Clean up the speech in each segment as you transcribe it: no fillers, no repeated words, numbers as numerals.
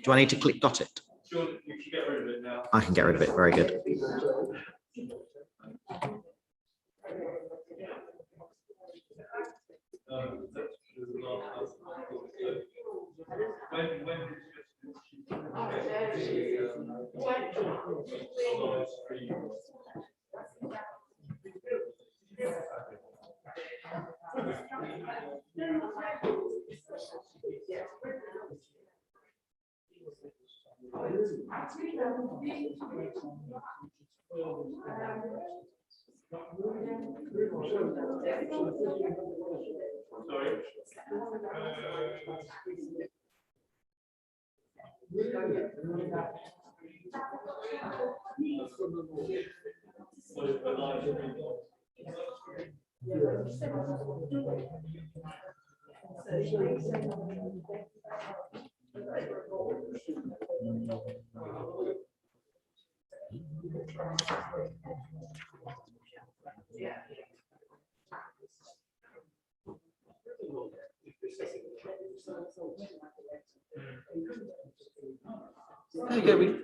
Do I need to click dot it? Sure, you can get rid of it now. I can get rid of it. Very good. There you go.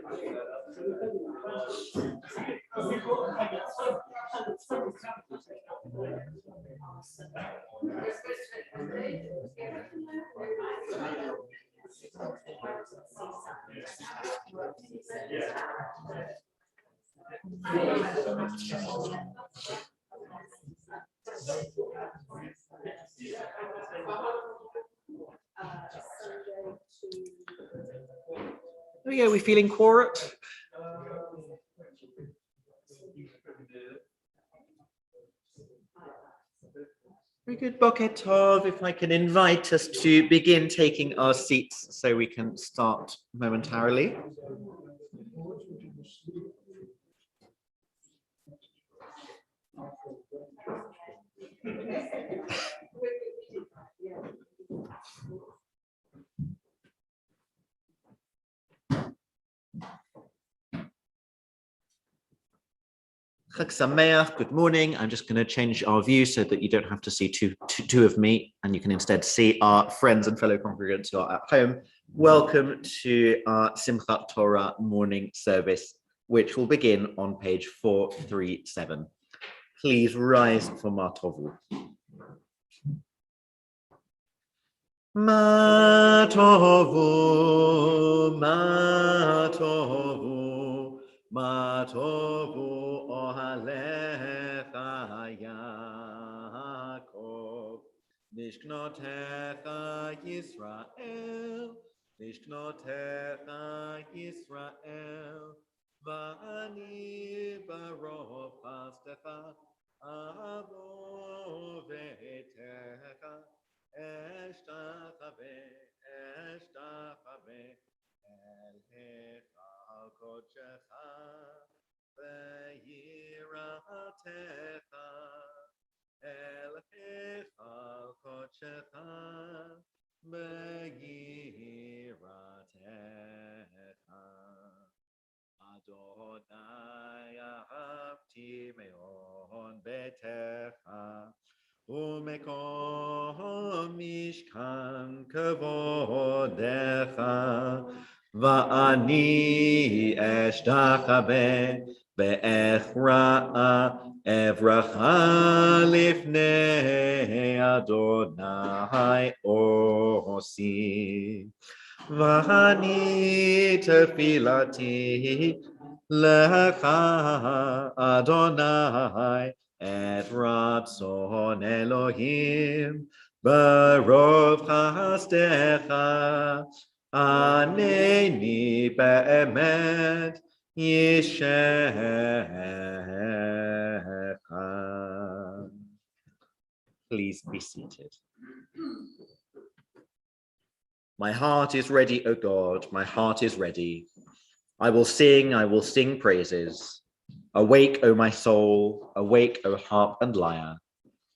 There you go. We feeling quorate? Very good, Boker Tov. If I can invite us to begin taking our seats so we can start momentarily. Chag Sameach, good morning. I'm just going to change our view so that you don't have to see two of me, and you can instead see our friends and fellow congregants who are at home. Welcome to our Simchat Torah morning service, which will begin on page 437. Please rise for Matovu. Matovu, Matovu, Matovu ohalecha Yaakov, Nishknotecha Yisrael, Nishknotecha Yisrael, Va'ani barov pastecha, avo ve'etecha, Eshtachave, Eshtachave, El Hechal Kodecha, Ve'yiratecha, El Hechal Kodecha, Ve'yiratecha. Adonai ahavti me'on betecha, Umekom mishkan kavodecha, va'ani eshtachave be'echra'a evracha lifnei Adonai osi, va'ani tefilati lecha Adonai Et ratzon Elohim barov chastecha aneni be'emet yishecha. Please be seated. My heart is ready, O God, my heart is ready. I will sing praises. Awake, O my soul, awake, O harp and lyre.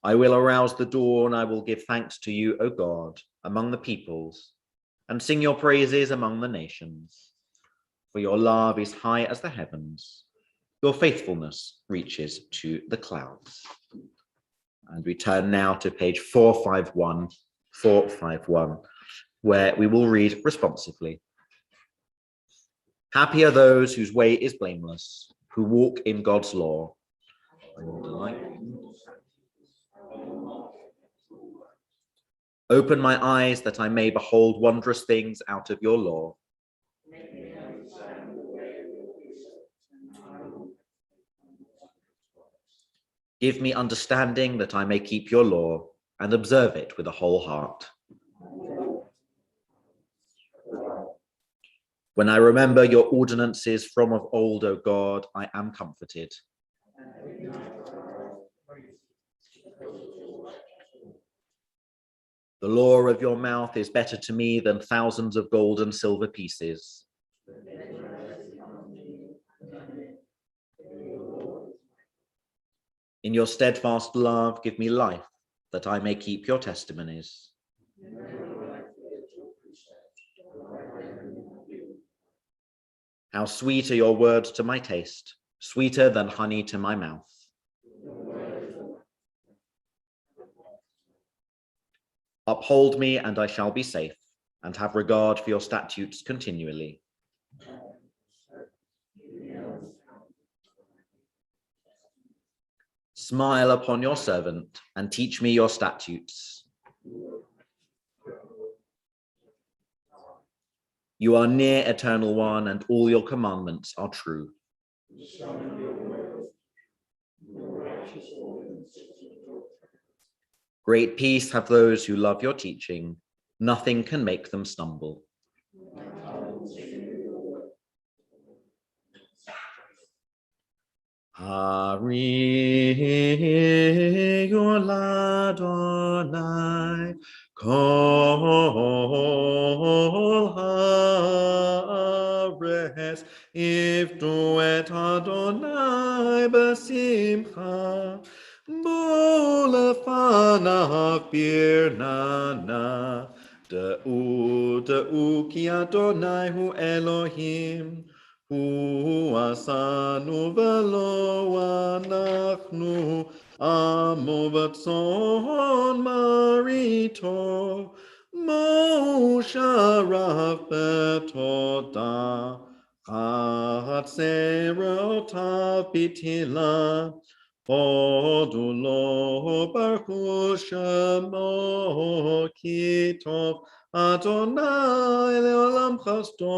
I will arouse the dawn, I will give thanks to you, O God, among the peoples, and sing your praises among the nations. For your love is high as the heavens, your faithfulness reaches to the clouds. And we turn now to page 451 451, where we will read responsively. Happy are those whose way is blameless, who walk in God's law. Open my eyes that I may behold wondrous things out of your law. Give me understanding that I may keep your law and observe it with a whole heart. When I remember your ordinances from of old, O God, I am comforted. The law of your mouth is better to me than thousands of gold and silver pieces. In your steadfast love, give me life, that I may keep your testimonies. How sweet are your words to my taste, sweeter than honey to my mouth. Uphold me, and I shall be safe, and have regard for your statutes continually. Smile upon your servant, and teach me your statutes. You are near, Eternal One, and all your commandments are true. Great peace have those who love your teaching. Nothing can make them stumble. Hari Adonai kol haaretz iftu et Adonai b'simcha bo lefanav birnana da'u ki Adonai hu Elohim hu asanu velo anachnu amo v'tzon marito mosharav betoda chatzerotav bitila hodu lo baruch shemo ki tov Adonai leolam chasto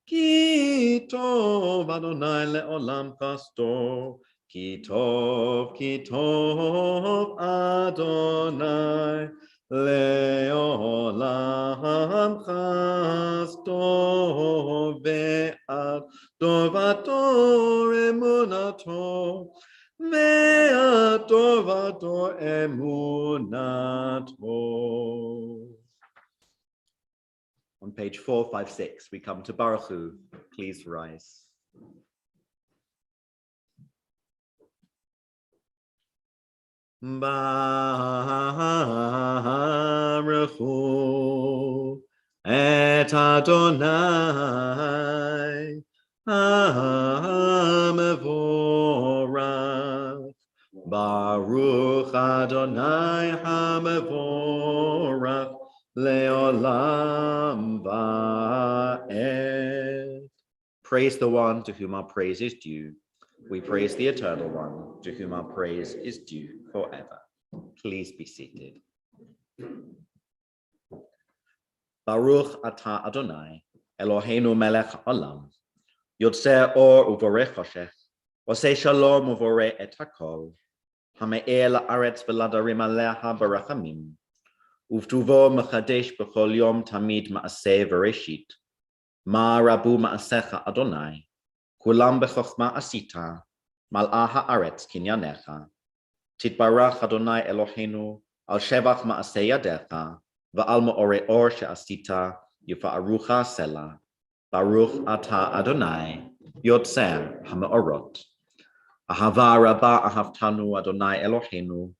Ki tov Adonai leolam chasto, ki tov Adonai leolam chasto, ve'ad tovato emunato, ve'ad tovato emunato. On page 456, we come to Baruch Hu. Please rise. Baruch Hu et Adonai HaMevorach. Baruch Adonai HaMevorach. Leolam va'ed. Praise the one to whom our praise is due. We praise the Eternal One, to whom our praise is due forever. Please be seated. Baruch atah Adonai, Eloheinu melech olam, yotzei or uvorech choshech, osei shalom uvorech et hakol, hame'er la'aretz v'ladarim aleha barachamim, Uvtuvo mechadesh b'chol yom tamid ma'aseh v'reshit. Ma rabu ma'asecha Adonai. Kulam b'chochma asita. Mal'ah ha'aretz kinyanecha. Titbarach Adonai Eloheinu al shevach ma'aseh yadecha. Va'al ma'orei or she'asita yifa'arucha sela. Baruch atah Adonai yotzer ha'me'orot. Ahava rabba ahavtanu Adonai Eloheinu.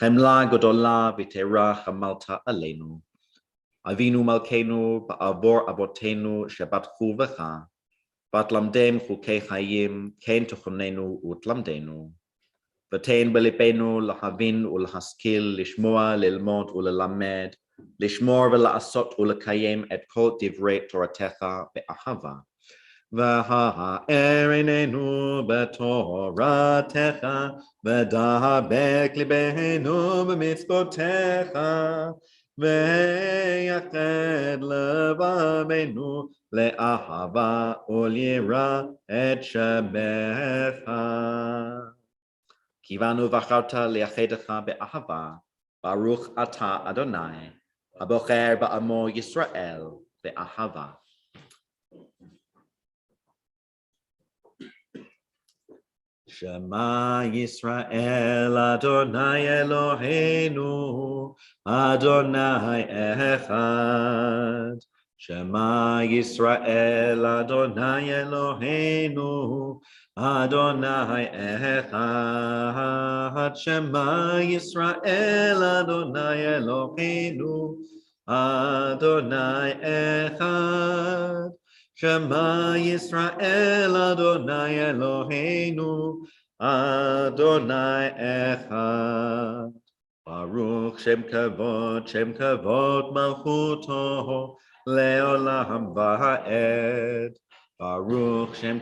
Chemla godola v'terah chamalta aleinu. Avinu malkeinu ba'avor avotenu shebatchu v'cha. Vatlamdem chukei chayim ken tochonenu utlamdenu. ותן בליבנו להבין ולהשכיל, לשמוע, ללמוד וללמד, לשמור ולעשות ולקיים את כל דברי תורתך באהבה. והאר עינינו בתורתך, ודבק ליבנו במצוותיך, ויחד לבבנו לאהבה וליראה את שמך. כיוון ובחרת ליחדך באהבה, ברוך אתה אדוני, הבוחר בעמו ישראל באהבה. שמע ישראל אדוני אלוהינו, אדוני אחד. שמע ישראל אדוני אלוהינו, אדוני אחד. שמע ישראל אדוני אלוהינו, אדוני אחד. שמע ישראל אדוני אלוהינו, אדוני אחד. ברוך שם כבוד מלכותו, לעולם ועד. ברוך שם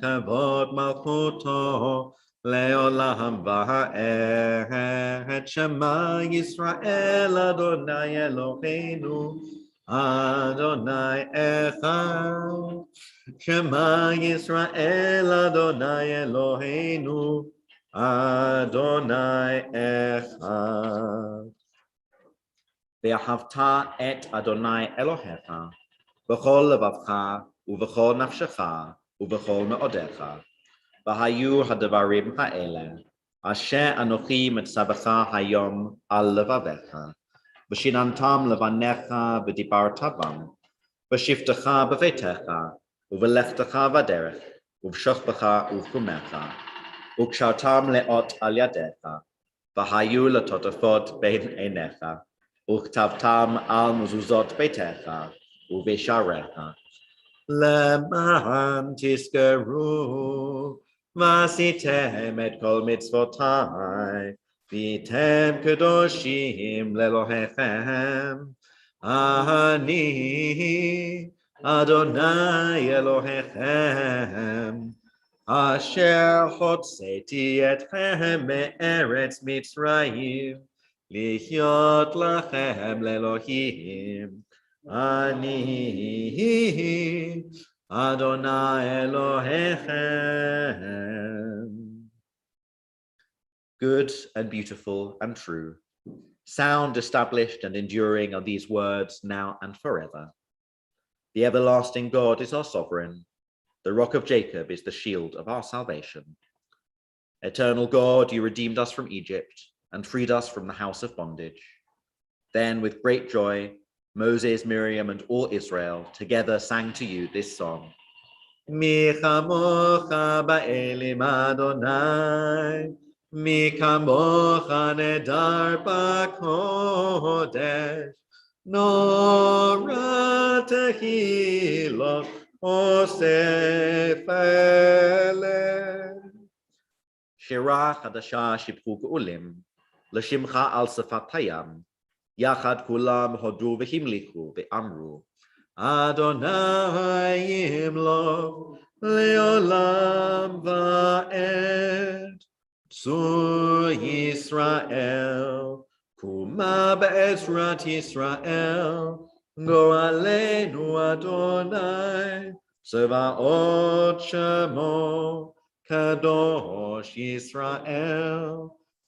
כבוד מלכותו, לעולם ועד. שמע ישראל אדוני אלוהינו, אדוני אחד. שמע ישראל אדוני אלוהינו, אדוני אחד. ואהבת את אדוני אלוהיך בכל לבבך ובכל נפשך ובכל מאודיך. והיו הדברים האלה אשר אנוכי מצווך היום על לבביך, ושיננתם לבניך ודיברת בם, בשבתך בביתך ובלכתך בדרך, ובשוכבך ובקומך, וקשרתם לאות על ידיך, והיו לטוטפות בין עיניך, וכתבתם על מזוזות ביתך ובשעריך. למען תזכרו ועשיתם את כל מצוותיי, והייתם קדושים לאלוהיכם. אני אדוני אלוהיכם, אשר הוצאתי אתכם מארץ מצרים, להיות לכם לאלוהים. אני אדוני אלוהיכם. Good and beautiful and true, sound, established and enduring are these words now and forever. The everlasting God is our sovereign. The rock of Jacob is the shield of our salvation. Eternal God, you redeemed us from Egypt and freed us from the house of bondage. Then with great joy, Moses, Miriam, and all Israel together sang to you this song. Mi chamocha ba'elim Adonai, mi kamocha nedar b'kodesh, nora tehilot osef eleh. Shira chadasha shipchu ge'ulim, l'shimcha al safat hayam, yachad kulam hodu v'himlichu ve'amru, Adonai yimlok le'olam va'ed. Tzur Yisrael, kuma be'ezrat Yisrael, go'aleinu Adonai, Sevaot shemo, kadosh Yisrael,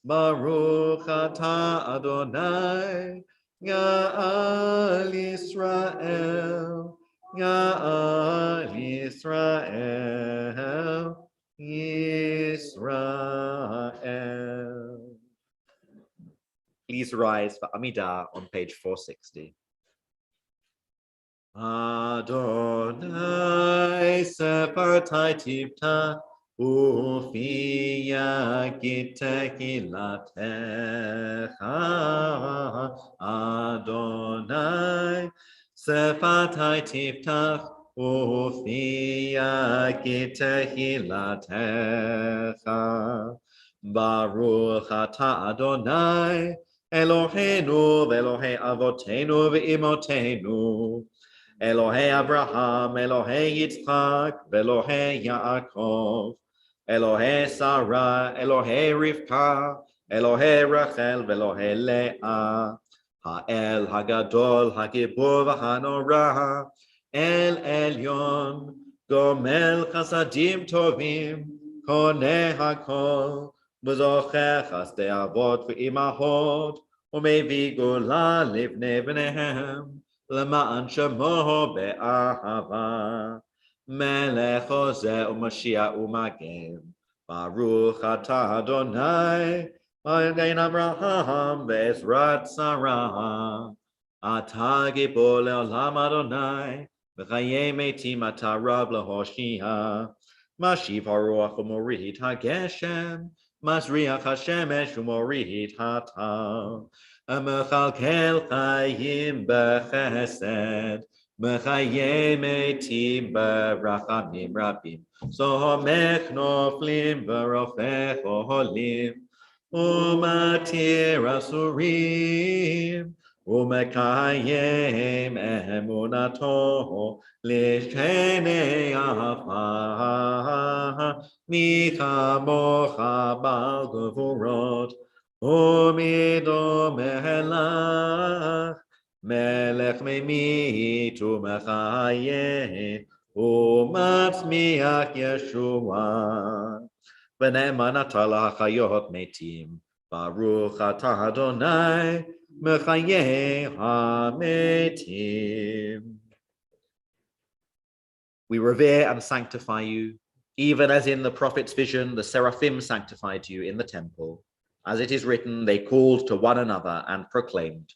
Baruch atah Adonai, Ga'al Yisrael, Ga'al Yisrael, Yisrael. Please rise for Amidah on page 460. Adonai separtai tivta ufiya gitehilatecha. Adonai separtai tivta ufiya gitehilatecha. Baruch atah Adonai, Eloheinu ve'Elohei avotenu ve'imotenu, Elohei Abraham, Elohei Yitzchak, ve'Elohei Yaakov, Elohei Sarah, Elohei Rivka, Elohei Rachel, ve'Elohei Leah, Ha'el Hagadol, Hagibur v'Hanora, El Elyon, Gomel Chasadim Tovim, Koneh HaKol, V'zocher Chasdei Avot v'Imahot, U'mevii Gula Livnei B'neihem, למען שמו באהבה, מלך עוזר ומשיח ומגן, ברוך אתה אדוני, מגן אברהם בעזרת שרה, אתה גיבור לעולם אדוני, בחיי מתים אתה רב להושיע, משיב הרוח ומוריד הגשם, מזריח השמש ומוריד הטל, המכלכל חיים בחסד, מחיי מתים ברחמים רבים, סומך נופלים ורופא חולים, ומתיר אסורים, ומקיים אמונתו לשני עפר, מי כמוך בעל גבורות, ומדומה לך, מלך ממית ומחיה, ומצמיח ישועה, ונאמן אתה להחיות מתים, ברוך אתה אדוני, מחיי המתים. We revere and sanctify you, even as in the prophet's vision the seraphim sanctified you in the temple. As it is written, they called to one another and proclaimed,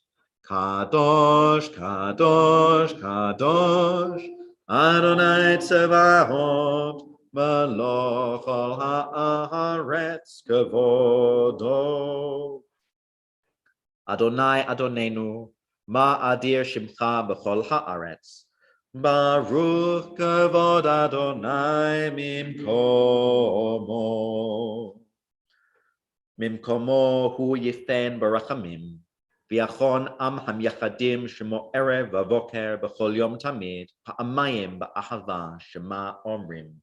Kadosh, Kadosh, Kadosh, Adonai Tzevaot, Meloch al haaretz kevodo. Adonai Adonenu, ma'adir shimcha b'chol haaretz, Baruch kavod Adonai mimkomo. Mimkomo hu yifen barachamim, v'yachon am hamyachadim shemo erev v'avoker b'chol yom tamid, pa'amayim ba'ahava shema omrim.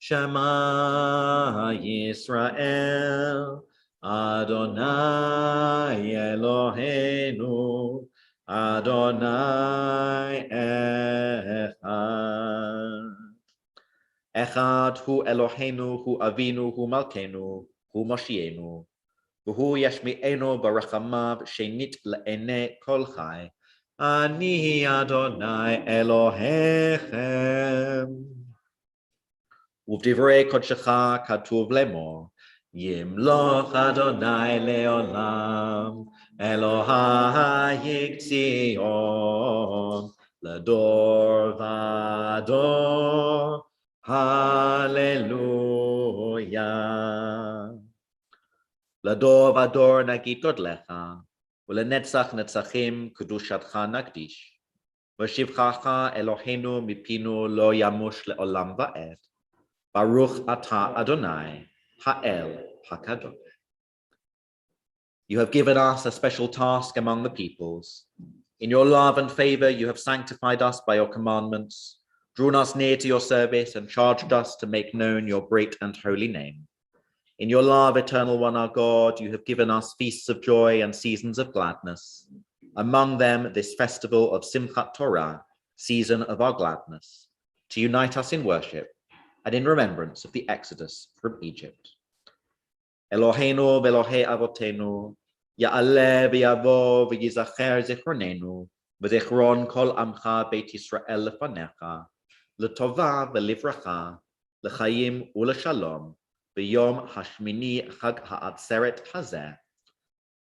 Shema Yisrael, Adonai Eloheinu, Adonai Echad. Echad hu Eloheinu, hu Avinu, hu Malkeinu, hu Moshienu, v'hu yashmi'enu barachamav shenit le'enei kol chai, Ani Adonai Elohechem. ובדברי קודשך כתוב לאמור, ימלוך אדוני לעולם, אלוהי ציון, לדור ודור, הללויה. לדור ודור נגיד גודלך, ולנצח נצחים קדושתך נקדיש, ושבחך אלוהינו מפינו לא ימוש לעולם ועד. Baruch atah Adonai, Ha'el HaKadosh. You have given us a special task among the peoples. In your love and favor, you have sanctified us by your commandments, drawn us near to your service, and charged us to make known your great and holy name. In your love, eternal one, our God, you have given us feasts of joy and seasons of gladness. Among them, this festival of Simchat Torah, season of our gladness, to unite us in worship, and in remembrance of the Exodus from Egypt. Eloheinu ve'Elohei avotenu, ya'aleh v'yavo v'yizacher zichronenu, v'zichron kol amcha beit Yisrael lefanecha, l'tova v'livracha, l'chaim u'l'shalom, v'yom hashmini chag ha'atzeret hazeh.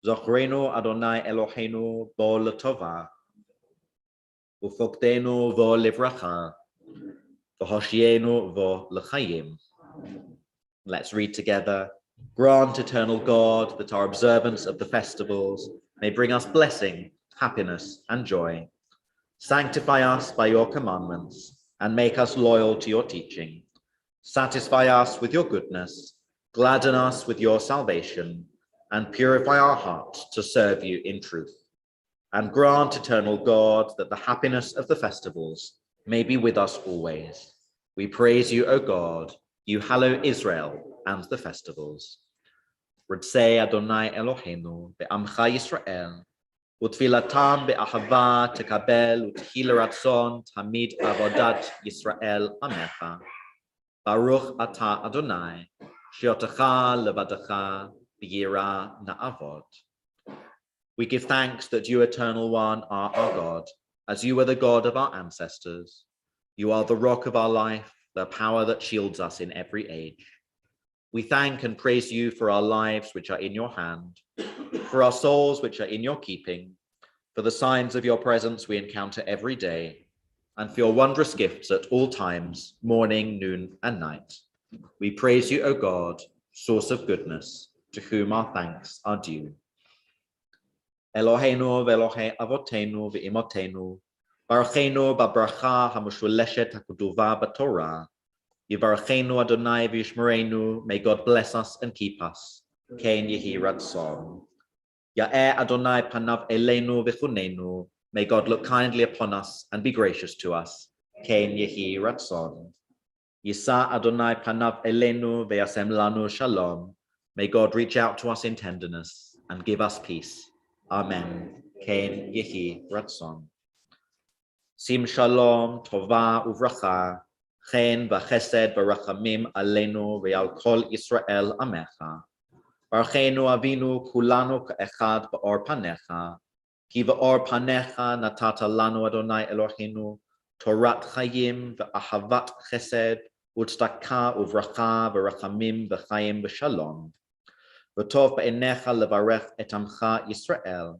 Zochrenu Adonai Eloheinu bo l'tova, u'fokdenu vo livracha, Let's read together. Grant, eternal God, that our observance of the festivals may bring us blessing, happiness, and joy. Sanctify us by your commandments and make us loyal to your teaching. Satisfy us with your goodness Gladden us with your salvation and purify our hearts to serve you in truth. And grant, eternal God, that the happiness of the festivals may be with us always. We praise you, O God. You hallow Israel and the festivals. Ritzei Adonai Eloheinu be'amcha Yisrael, utfilatam be'ahava tekabel utchil ratzon tamid avodat Yisrael amecha. Baruch atah Adonai, sheotecha levadecha b'yira na'avod. We give thanks that you, Eternal One, are our God, as you are the God of our ancestors. You are the rock of our life, the power that shields us in every age. We thank and praise you for our lives which are in your hand, for our souls which are in your keeping, for the signs of your presence we encounter every day, and for your wondrous gifts at all times, morning, noon, and night. We praise you, O God, source of goodness, to whom our thanks are due. Eloheinu ve'Elohei avotenu ve'imotenu, baruchenu b'bracha hamushuleshet hakuduva b'Torah. Yivarachenu Adonai v'yishmerenu. May God bless us and keep us. Kein yehi ratzon. Ya'eh Adonai panav eleinu v'chunenu. May God look kindly upon us and be gracious to us. Kein yehi ratzon. Yisa Adonai panav eleinu ve'yasem lanu shalom. May God reach out to us in tenderness and give us peace. Amen. Kein yehi ratzon. Sim shalom tova uvracha. Chen v'chesed v'rachamim aleinu ve'al kol Yisrael amecha. Baruchenu avinu kulanu ka'echad ba'or panecha. Ki va'or panecha natata lanu Adonai Eloheinu. Torat chayim ve'ahavat chesed u'tzedakah uvracha v'rachamim v'chayim v'shalom. V'tov ba'enecha levarech et amcha Yisrael.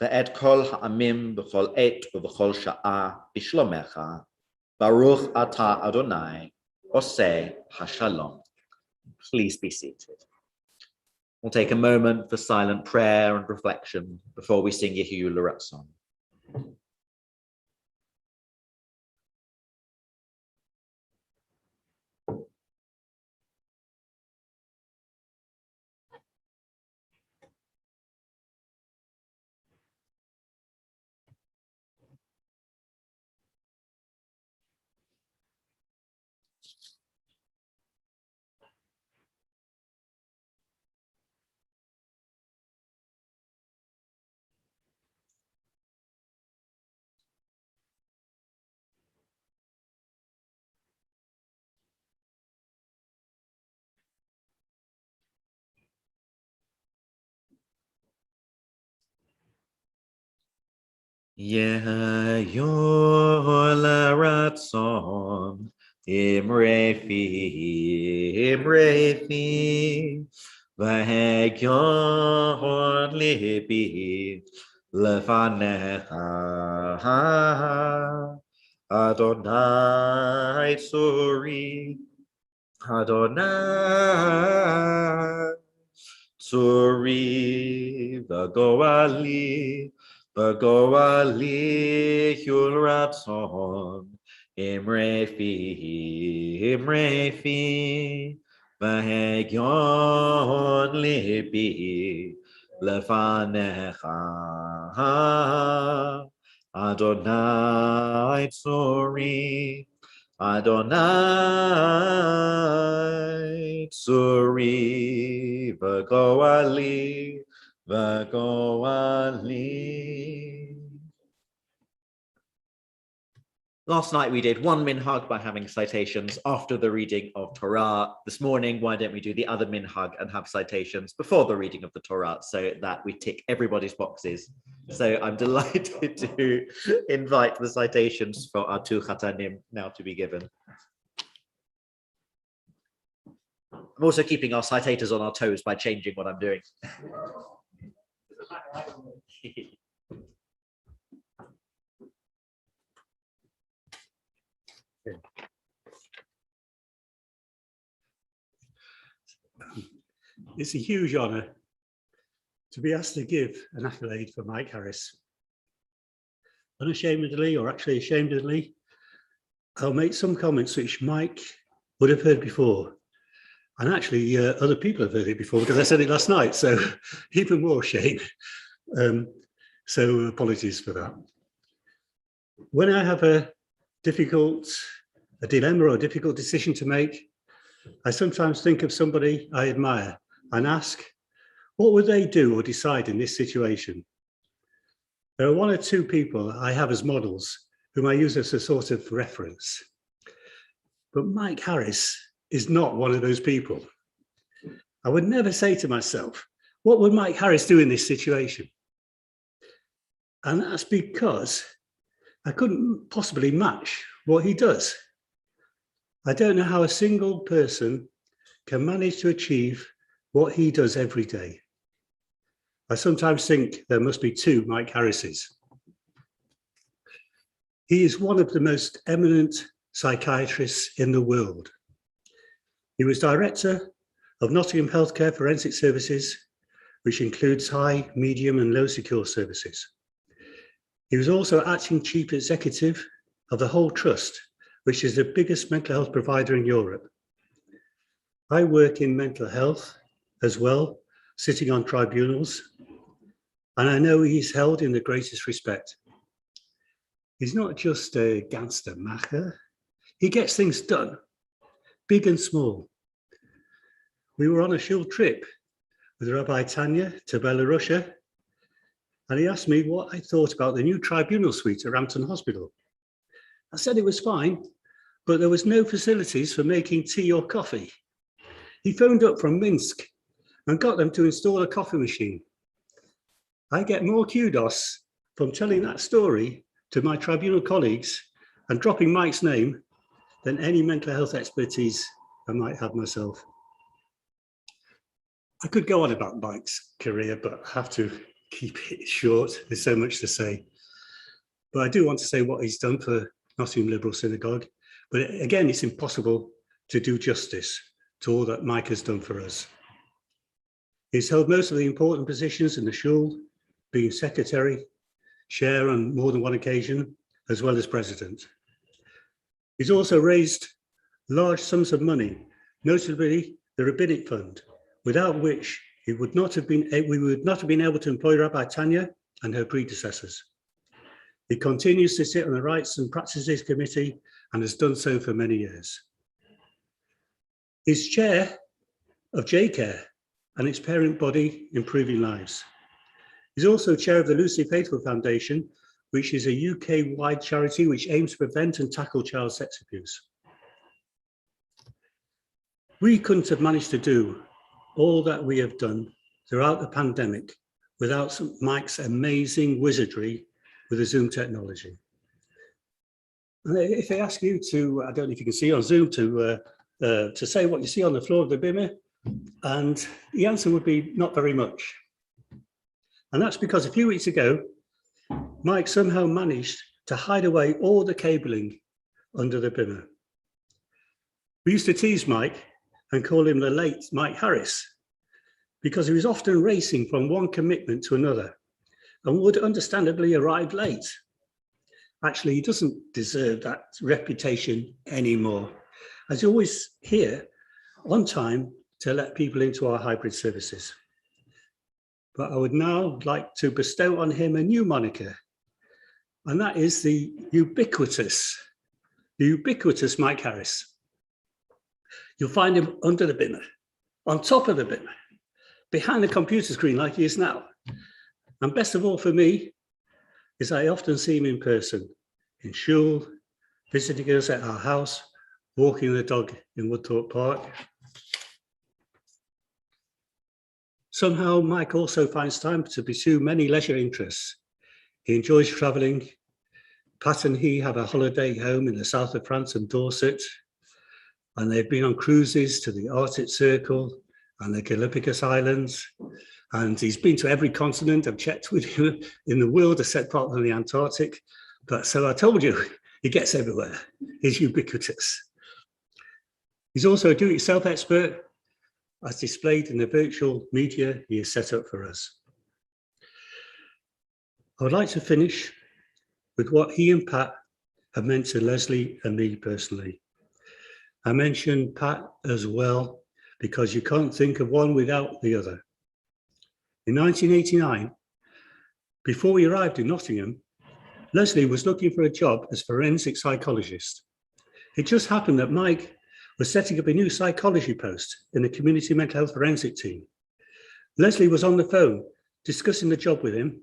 Ve'et kol ha'amim v'chol et v'chol sha'a b'shlomecha. Baruch atah Adonai, oseh hashalom. Please be seated. We'll take a moment for silent prayer and reflection before we sing Yehu L'Ratzon. Yehu L'Ratzon, Imrefi, V'hegyon libi, Lefanecha, Adonai Tzuri, Adonai Tzuri, V'goali, V'goali L'Ratzon, Imrefi, V'hegyon libi, Lefanecha, Adonai Tzuri, Adonai Tzuri, V'goali, V'goali. Last night we did one minhag by having citations after the reading of Torah. This morning, why don't we do the other minhag and have citations before the reading of the Torah so that we tick everybody's boxes. So I'm delighted to invite the citations for our two chatanim now to be given. I'm also keeping our citators on our toes by changing what I'm doing. It's a huge honour to be asked to give an accolade for Mike Harris. Unashamedly, or actually ashamedly, I'll make some comments which Mike would have heard before, And actually, other people have heard it before because I said it last night. So even more shame. So apologies for that. When I have a dilemma or a difficult decision to make, I sometimes think of somebody I admire and ask, what would they do or decide in this situation? There are one or two people I have as models whom I use as a sort of reference. But Mike Harris is not one of those people. I would never say to myself, what would Mike Harris do in this situation? And that's because I couldn't possibly match what he does. I don't know how a single person can manage to achieve what he does every day. I sometimes think there must be two Mike Harrises. He is one of the most eminent psychiatrists in the world. He was director of Nottingham Healthcare Forensic Services, which includes high, medium and low secure services. He was also acting chief executive of the Whole Trust, which is the biggest mental health provider in Europe. I work in mental health as well, sitting on tribunals, and I know he's held in the greatest respect. He's not just a gangster macher, he gets things done, big and small. We were on a shul trip with Rabbi Tanya to Belarus, and he asked me what I thought about the new tribunal suite at Rampton Hospital. I said it was fine, but there was no facilities for making tea or coffee. He phoned up from Minsk and got them to install a coffee machine. I get more kudos from telling that story to my tribunal colleagues and dropping Mike's name than any mental health expertise I might have myself. I could go on about Mike's career, but I have to keep it short. There's so much to say. But I do want to say what he's done for Nottingham Liberal Synagogue. But again, it's impossible to do justice to all that Mike has done for us. He's held most of the important positions in the shul, being secretary, chair on more than one occasion, as well as president. He's also raised large sums of money, notably the Rabbinic Fund, without which we would not have been able to employ Rabbi Tanya and her predecessors. He continues to sit on the Rights and Practices Committee and has done so for many years. He's chair of J-Care and its parent body, Improving Lives. He's also chair of the Lucy Faithful Foundation, which is a UK-wide charity which aims to prevent and tackle child sex abuse. We couldn't have managed to do all that we have done throughout the pandemic without Mike's amazing wizardry with the Zoom technology. And if I ask you to, I don't know if you can see on Zoom, to say what you see on the floor of the bimmer, and the answer would be not very much. And that's because a few weeks ago, Mike somehow managed to hide away all the cabling under the bimmer. We used to tease Mike and call him the late Mike Harris, because he was often racing from one commitment to another and would understandably arrive late. Actually, he doesn't deserve that reputation anymore, as he's always here on time to let people into our hybrid services. But I would now like to bestow on him a new moniker, and that is the ubiquitous Mike Harris. You'll find him under the bimmer, on top of the bimmer, behind the computer screen like he is now. And best of all for me is I often see him in person, in shul, visiting us at our house, walking the dog in Woodthorpe Park. Somehow, Mike also finds time to pursue many leisure interests. He enjoys traveling. Pat and he have a holiday home in the south of France and Dorset, and they've been on cruises to the Arctic Circle and the Galapagos Islands. And he's been to every continent. I've checked with him in the world, except part of the Antarctic. But so I told you, he gets everywhere. He's ubiquitous. He's also a do-it-yourself expert, as displayed in the virtual media he has set up for us. I would like to finish with what he and Pat have meant to Leslie and me personally. I mentioned Pat as well because you can't think of one without the other. In 1989, before we arrived in Nottingham, Leslie was looking for a job as forensic psychologist. It just happened that Mike was setting up a new psychology post in the community mental health forensic team. Leslie was on the phone discussing the job with him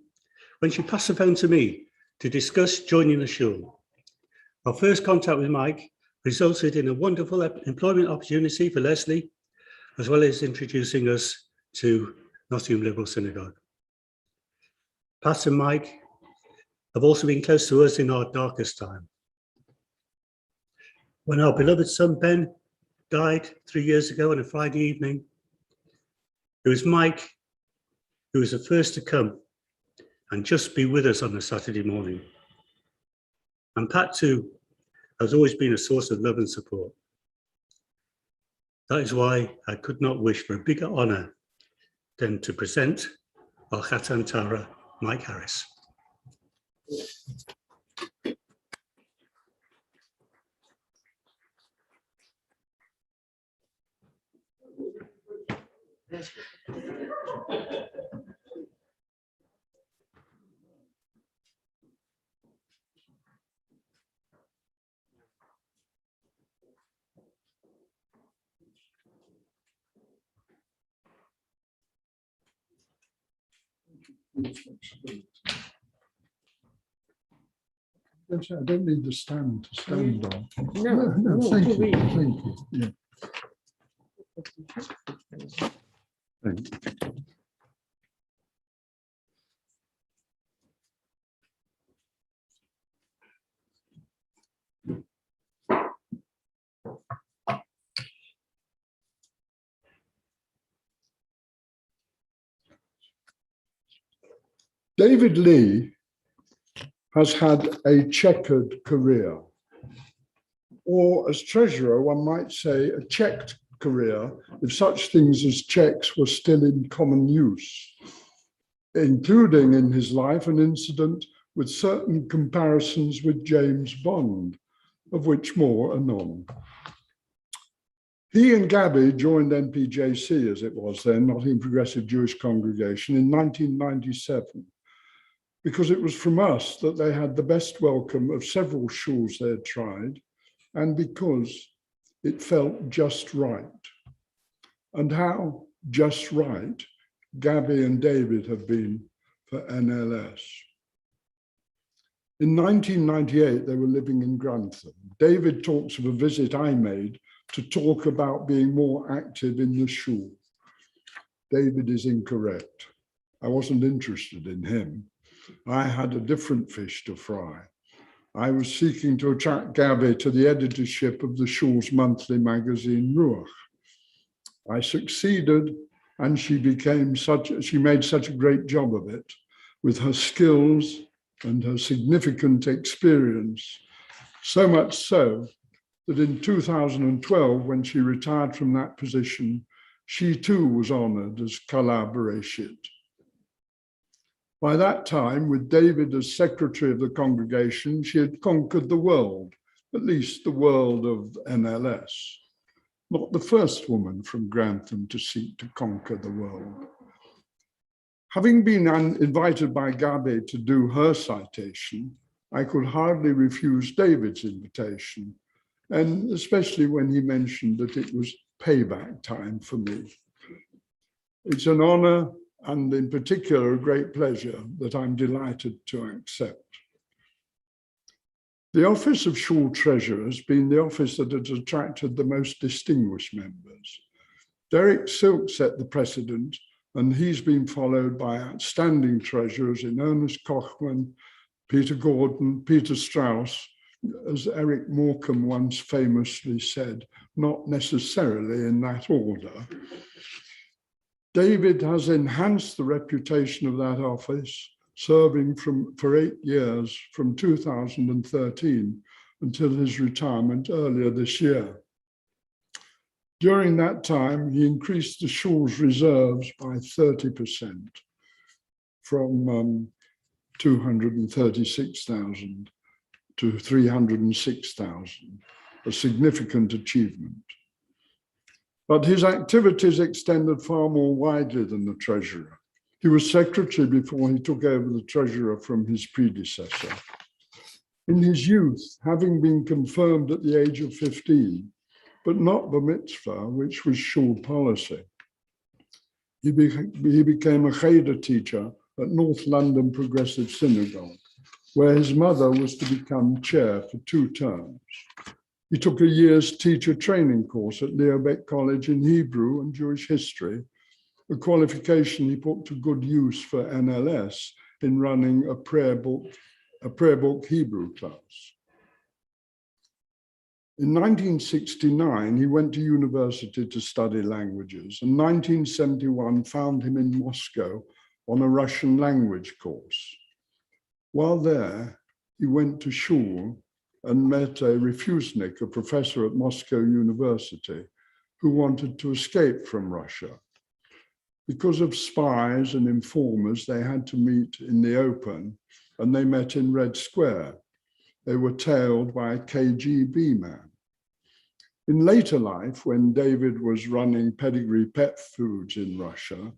when she passed the phone to me to discuss joining the shul. Our first contact with Mike resulted in a wonderful employment opportunity for Leslie, as well as introducing us to Nottingham Liberal Synagogue. Pat and Mike have also been close to us in our darkest time. When our beloved son Ben died 3 years ago on a Friday evening, it was Mike who was the first to come and just be with us on a Saturday morning. And Pat too has always been a source of love and support. That is why I could not wish for a bigger honour than to present our Chatan Torah, Mike Harris. I don't need the stand to stand on. No, Thank you. Thank you. Yeah. Thank you. David Lee has had a checkered career, or as treasurer, one might say a checked career, if such things as checks were still in common use, including in his life an incident with certain comparisons with James Bond, of which more anon. He and Gabby joined NPJC, as it was then, Nottingham Progressive Jewish Congregation, in 1997, because it was from us that they had the best welcome of several shuls they had tried, and because it felt just right. And how just right Gabby and David have been for NLS. In 1998, they were living in Grantham. David talks of a visit I made to talk about being more active in the shul. David is incorrect. I wasn't interested in him. I had a different fish to fry. I was seeking to attract Gabby to the editorship of the shul's monthly magazine, Ruach. I succeeded, and she made such a great job of it with her skills and her significant experience, so much so that in 2012, when she retired from that position, she too was honored as Kala Bereshit. By that time, with David as secretary of the congregation, she had conquered the world, at least the world of NLS. Not the first woman from Grantham to seek to conquer the world. Having been invited by Gabby to do her citation, I could hardly refuse David's invitation, and especially when he mentioned that it was payback time for me. It's an honor, and in particular, a great pleasure that I'm delighted to accept. The office of Shul Treasurer has been the office that has attracted the most distinguished members. Derek Silk set the precedent, and he's been followed by outstanding treasurers in Ernest Kochman, Peter Gordon, Peter Strauss, as Eric Morecambe once famously said, not necessarily in that order. David has enhanced the reputation of that office, serving for 8 years from 2013 until his retirement earlier this year. During that time, he increased the shul's reserves by 30%, from 236,000 to 306,000, a significant achievement. But his activities extended far more widely than the treasurer. He was secretary before he took over the treasurer from his predecessor. In his youth, having been confirmed at the age of 15, but not bar mitzvah, which was shul policy, he became a cheder teacher at North London Progressive Synagogue, where his mother was to become chair for 2 terms. He took a year's teacher training course at Leobeck College in Hebrew and Jewish history, a qualification he put to good use for NLS in running a prayer book Hebrew class. In 1969, he went to university to study languages, and 1971 found him in Moscow on a Russian language course. While there, he went to shul and met a refusnik, a professor at Moscow University, who wanted to escape from Russia. Because of spies and informers, they had to meet in the open, and they met in Red Square. They were tailed by a KGB man. In later life, when David was running Pedigree Pet Foods in Russia,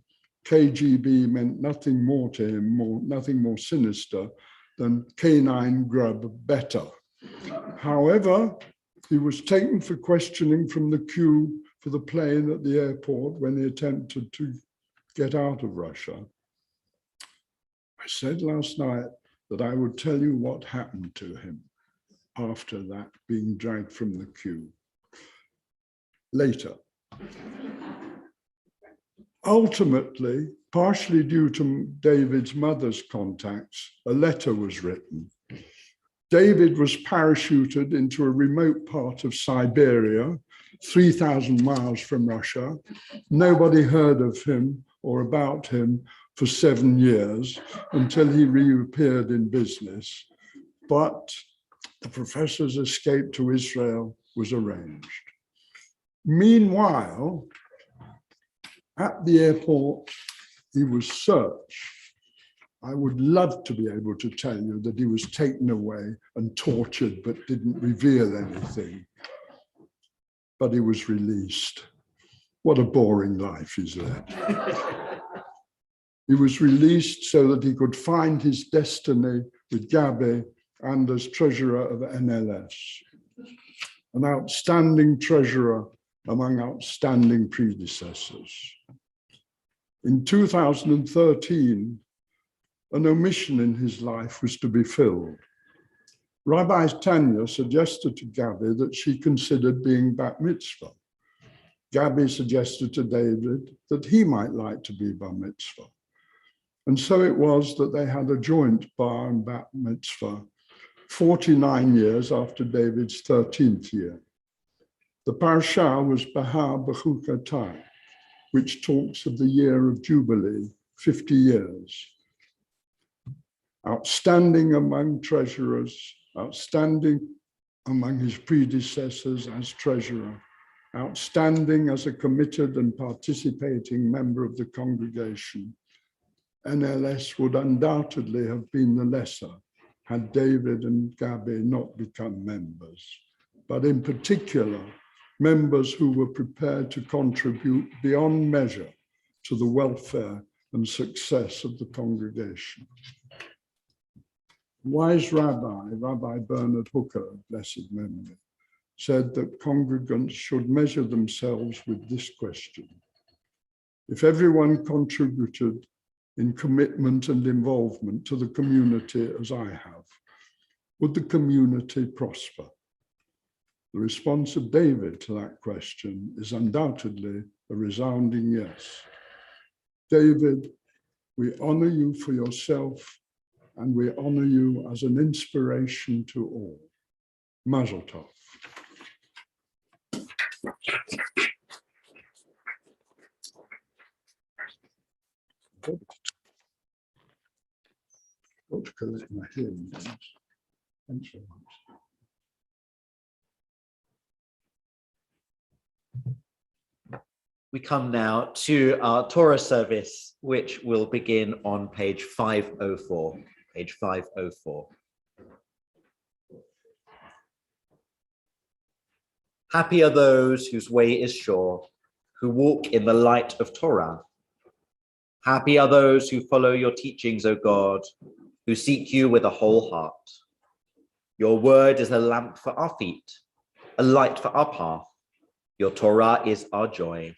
KGB meant nothing more to him, nothing more sinister than canine grub better. However, he was taken for questioning from the queue for the plane at the airport when he attempted to get out of Russia. I said last night that I would tell you what happened to him after that, being dragged from the queue. Later. Ultimately, partially due to David's mother's contacts, a letter was written. David was parachuted into a remote part of Siberia, 3,000 miles from Russia. Nobody heard of him or about him for 7 years until he reappeared in business. But the professor's escape to Israel was arranged. Meanwhile, at the airport, he was searched. I would love to be able to tell you that he was taken away and tortured, but didn't reveal anything. But he was released. What a boring life he's led. He was released so that he could find his destiny with Gabi and as treasurer of NLS, an outstanding treasurer among outstanding predecessors. In 2013, an omission in his life was to be filled. Rabbi Tanya suggested to Gabi that she considered being bat mitzvah. Gabi suggested to David that he might like to be bar mitzvah. And so it was that they had a joint bar and bat mitzvah 49 years after David's 13th year. The parasha was Bahar Bechukatai, which talks of the year of Jubilee, 50 years. Outstanding among treasurers, outstanding among his predecessors as treasurer, outstanding as a committed and participating member of the congregation. NLS would undoubtedly have been the lesser had David and Gabi not become members, but in particular, members who were prepared to contribute beyond measure to the welfare and success of the congregation. Wise Rabbi Bernard Hooker, blessed memory, said that congregants should measure themselves with this question. If everyone contributed in commitment and involvement to the community as I have, would the community prosper? The response of David to that question is undoubtedly a resounding yes. David, we honor you for yourself, and we honor you as an inspiration to all. Mazel tov. Got to collect my hearing aids. Thanks very much. We come now to our Torah service, which will begin on page 504. Page 504. Happy are those whose way is sure, who walk in the light of Torah. Happy are those who follow your teachings, O God, who seek you with a whole heart. Your word is a lamp for our feet, a light for our path. Your Torah is our joy.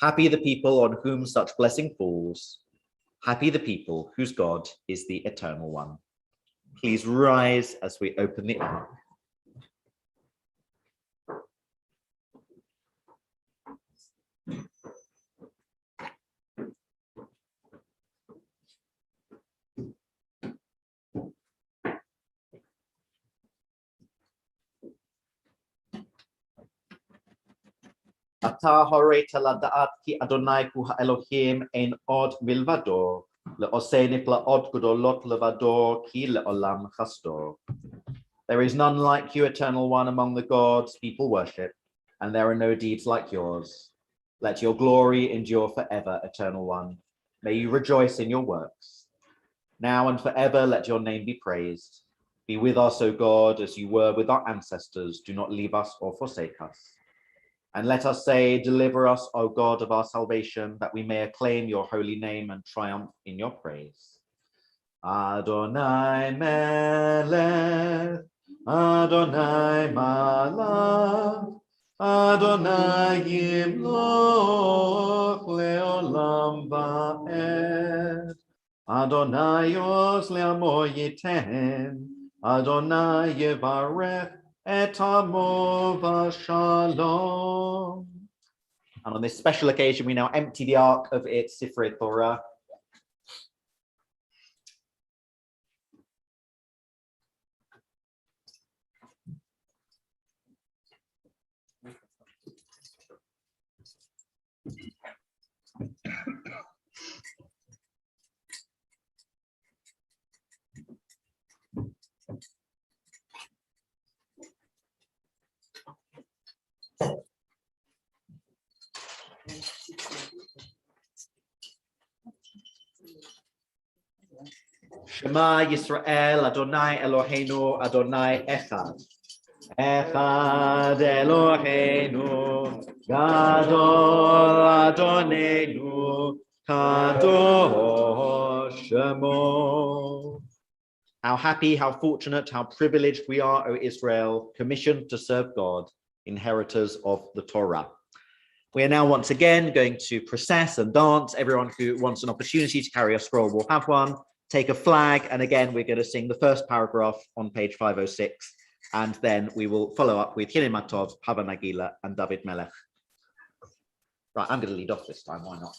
Happy the people on whom such blessing falls. Happy the people whose God is the Eternal One. Please rise as we open the ark. Ata horeta lada'at ki Adonai ku ha'Elohim ein od milvado, le'oseni pla'od gudolot levador ki le'olam chasdor. There is none like you, Eternal One, among the gods people worship, and there are no deeds like yours. Let your glory endure forever, Eternal One. May you rejoice in your works. Now and forever let your name be praised. Be with us, O God, as you were with our ancestors. Do not leave us or forsake us. And let us say, deliver us, O God of our salvation, that we may acclaim your holy name and triumph in your praise. Adonai melech, Adonai malach, Adonai yimloch leolam va'ed. Adonai yos le'amo yiten, Adonai yevarech et amo v'shalom. And on this special occasion, we now empty the ark of its Sifrei Torah. Shema Yisrael, Adonai Eloheinu, Adonai Echad. Echad Eloheinu, Gadol Adonenu, Kadosh Shemo. How happy, how fortunate, how privileged we are, O Israel, commissioned to serve God, inheritors of the Torah. We are now once again going to process and dance. Everyone who wants an opportunity to carry a scroll will have one. Take a flag, and again, we're going to sing the first paragraph on page 506, and then we will follow up with Hine Matov, Hava Nagila, and David Melech. Right, I'm going to lead off this time, why not?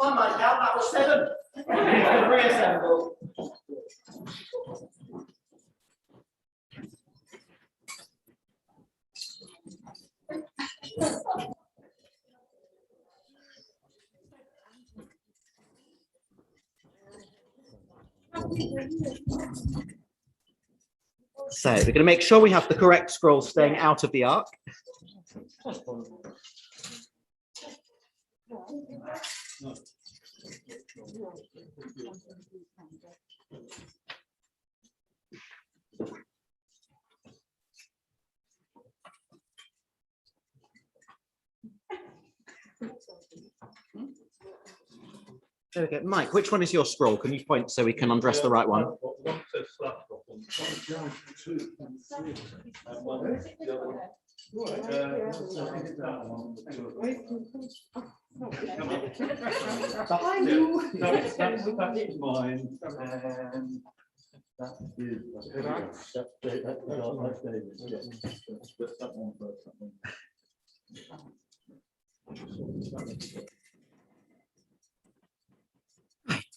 On my count, that was 7. Reassemble. So we're going to make sure we have the correct scroll staying out of the ark. There we go. Mike, which one is your scroll? Can you point so we can undress the right one?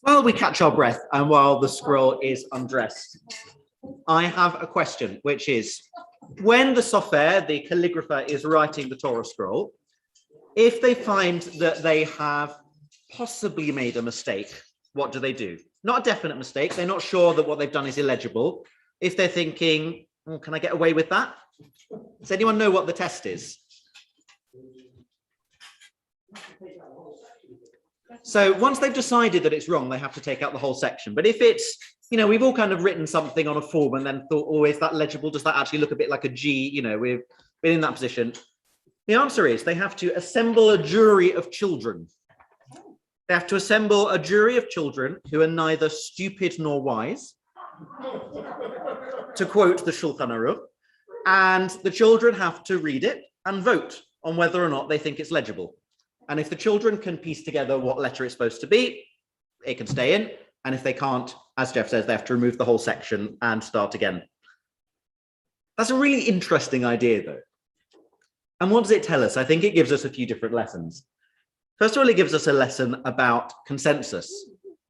While we catch our breath and while the scroll is undressed, I have a question, which is, when the sofer, the calligrapher, is writing the Torah scroll, if they find that they have possibly made a mistake, what do? Not a definite mistake. They're not sure that what they've done is illegible. If they're thinking, oh, can I get away with that? Does anyone know what the test is? So once they've decided that it's wrong, they have to take out the whole section. But if it's, we've all kind of written something on a form and then thought, oh, is that legible? Does that actually look a bit like a G? We've been in that position. The answer is they have to assemble a jury of children. They have to assemble a jury of children who are neither stupid nor wise, to quote the Shulchan Aruch, and the children have to read it and vote on whether or not they think it's legible. And if the children can piece together what letter it's supposed to be, it can stay in. And if they can't, as Jeff says, they have to remove the whole section and start again. That's a really interesting idea, though. And what does it tell us? I think it gives us a few different lessons. First of all, it gives us a lesson about consensus.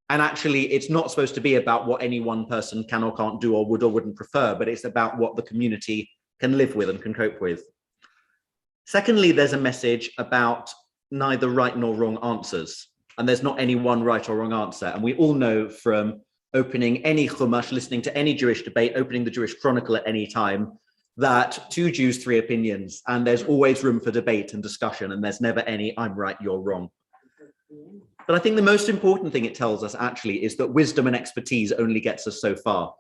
And actually, it's not supposed to be about what any one person can or can't do or would or wouldn't prefer, but it's about what the community can live with and can cope with. Secondly, there's a message about neither right nor wrong answers. And there's not any one right or wrong answer. And we all know from opening any Chumash, listening to any Jewish debate, opening the Jewish Chronicle at any time, that 2 Jews, 3 opinions, and there's always room for debate and discussion, and there's never any I'm right, you're wrong. But I think the most important thing it tells us actually is that wisdom and expertise only gets us so far.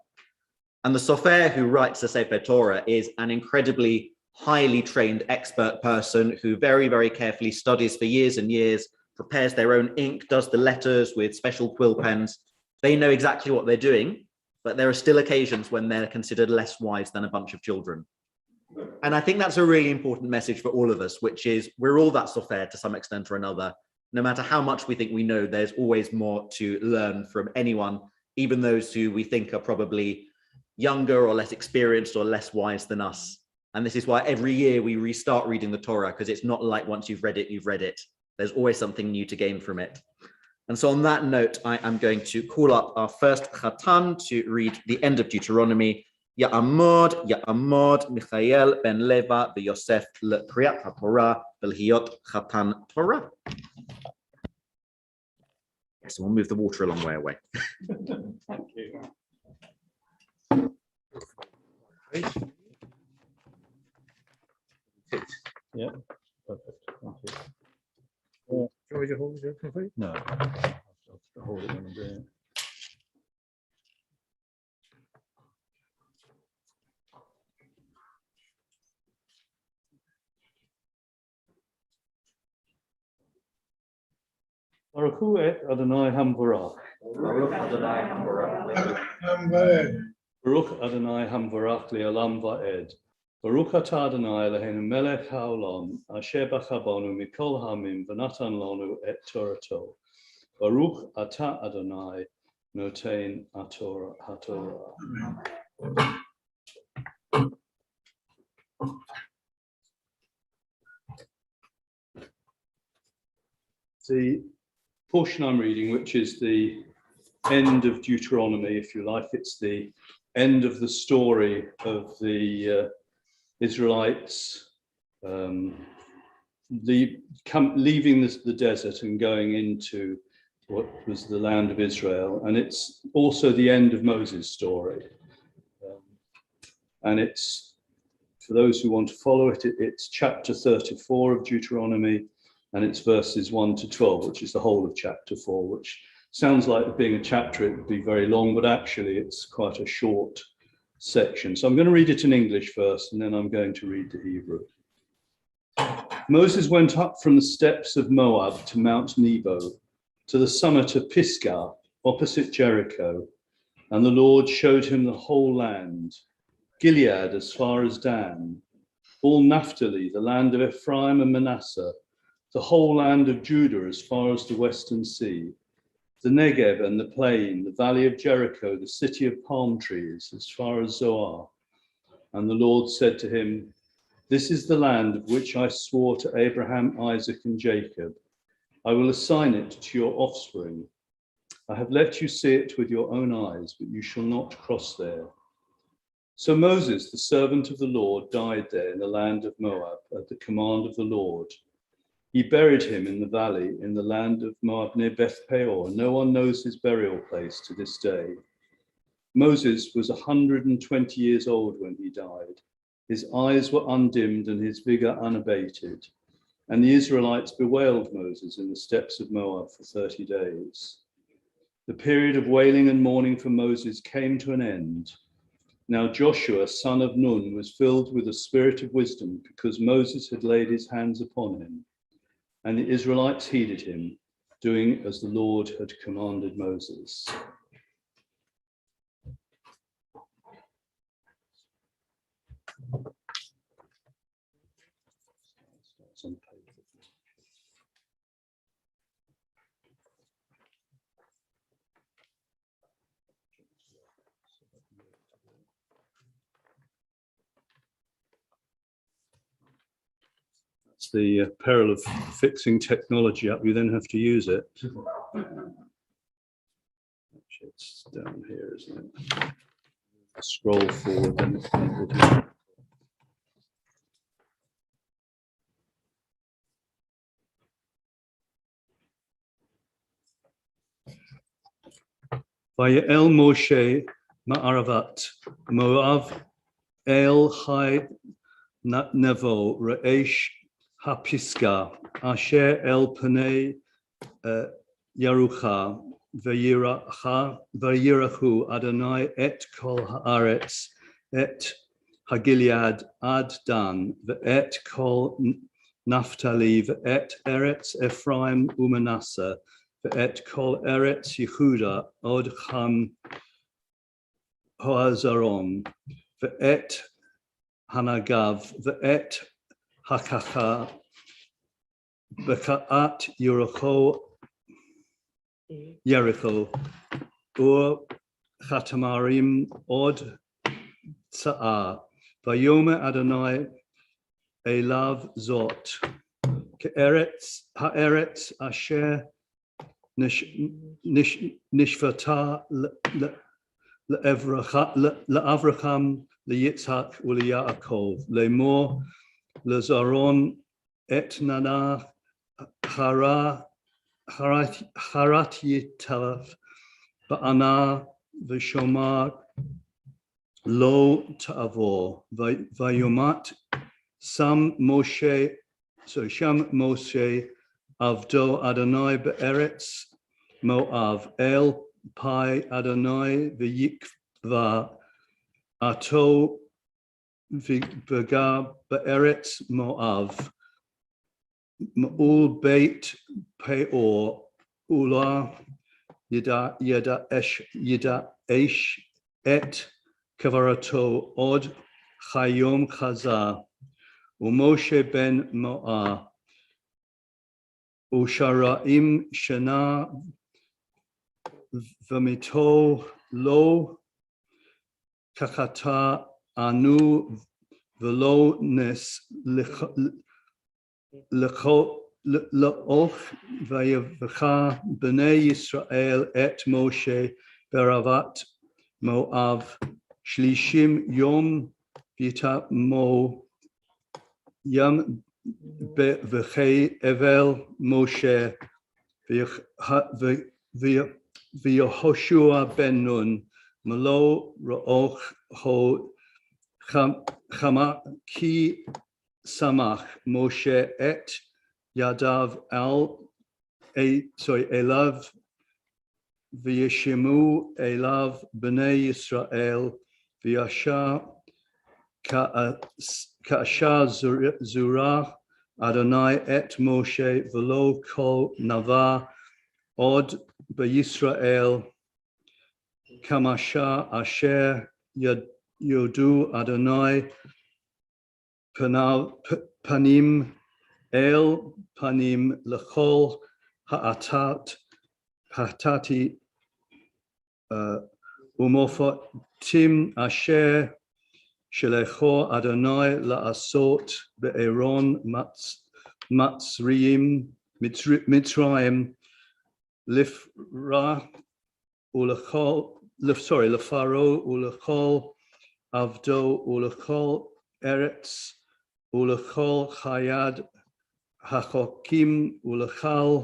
And the sofer who writes the Sefer Torah is an incredibly highly trained expert person who very, very carefully studies for years and years, prepares their own ink, does the letters with special quill pens. They know exactly what they're doing, but there are still occasions when they're considered less wise than a bunch of children. And I think that's a really important message for all of us, which is we're all that sofer to some extent or another. No matter how much we think we know, there's always more to learn from anyone, even those who we think are probably younger or less experienced or less wise than us. And this is why every year we restart reading the Torah, because it's not like once you've read it, you've read it. There's always something new to gain from it. And so on that note, I am going to call up our first Chatan to read the end of Deuteronomy, יעמוד מיכאל בן לבה ויוסף לקריאת התורה ולהיות חתן תורה. Yes, we'll move the water a long way away. Thank you. Yeah, perfect. Thank you. Do you want me to hold it complete? No, I'll hold it when I'm doing it. Baruch hu et Adonai Hamvarach. Baruch Adonai Hamvarach. Baruch Adonai Hamvarach le'olam va'ed. Baruch atah Adonai Eloheinu melech haolam asher b'chabonu mikol hamim v'natan lanu et Torato. Baruch atah Adonai noten haTorah. The portion I'm reading, which is the end of Deuteronomy, if you like, it's the end of the story of the Israelites leaving the desert and going into what was the land of Israel. And it's also the end of Moses' story. And it's, for those who want to follow it, it's chapter 34 of Deuteronomy, and it's verses 1 to 12, which is the whole of chapter 4, which sounds like being a chapter, it would be very long, but actually it's quite a short section. So I'm going to read it in English first, and then I'm going to read the Hebrew. Moses went up from the steppes of Moab to Mount Nebo, to the summit of Pisgah, opposite Jericho, and the Lord showed him the whole land, Gilead as far as Dan, all Naphtali, the land of Ephraim and Manasseh, the whole land of Judah as far as the western sea, the Negev and the plain, the valley of Jericho, the city of palm trees, as far as Zoar. And the Lord said to him, "This is the land of which I swore to Abraham, Isaac, and Jacob. I will assign it to your offspring. I have let you see it with your own eyes, but you shall not cross there." So Moses, the servant of the Lord, died there in the land of Moab at the command of the Lord. He buried him in the valley in the land of Moab near Beth Peor. No one knows his burial place to this day. Moses was 120 years old when he died. His eyes were undimmed and his vigor unabated. And the Israelites bewailed Moses in the steppes of Moab for 30 days. The period of wailing and mourning for Moses came to an end. Now Joshua, son of Nun, was filled with a spirit of wisdom because Moses had laid his hands upon him. And the Israelites heeded him, doing as the Lord had commanded Moses. It's the peril of fixing technology up. You then have to use it. Actually, it's down here, isn't it? Scroll forward and Vayel Moshe Ma'aravat Moav El Chai Nevo Reish Hapiska Asher El Panei Yarucha Vayirachu Adonai et Kol Haaretz et Hagilead Ad Dan et Kol Naphtali et Eretz Ephraim Umanasseh et Kol Eretz Yehuda Od Cham Hoazaron et Hanagav et Hakacha Bekaat Jericho Ur Chatamarim Od Tsa'ah Vayome Adonai Elav Zot Ke'eretz Ha'eretz Asher Nishvata לאברהם, ליצחק וליעקב, לאמור לזרעון את ננה חרתיתיו בענה ושומר לא תעבור. ויומת שם משה עבדו אדוני בארץ מואב אל פי אדוני ויקבע עתו וגר בארץ מואב מול בית פאור אולה ידע אש את כברתו עוד חיום חזר ומשה בן מואב ושרעים שנה ומיתו לא כחתה אנו ולא נס לאוך ויבכה בני ישראל את משה בערבת מואב 30 יום ויתמו ים וכי אבל משה ויהושע בן נון מלא רוח הו חמה כי שמח משה את ידיו אליו וישמעו אליו בני ישראל וישר כאשר זורע אדוני את משה ולא כל נבא עוד בישראל כמשל אשר יודו אדוני פנים אל פנים לכל האתתי ומופתים אשר שלחו אדוני לעשות בארון מצרים לפרעה ולכל עבדו ולכל ארץ ולכל חייד החוקים ולכל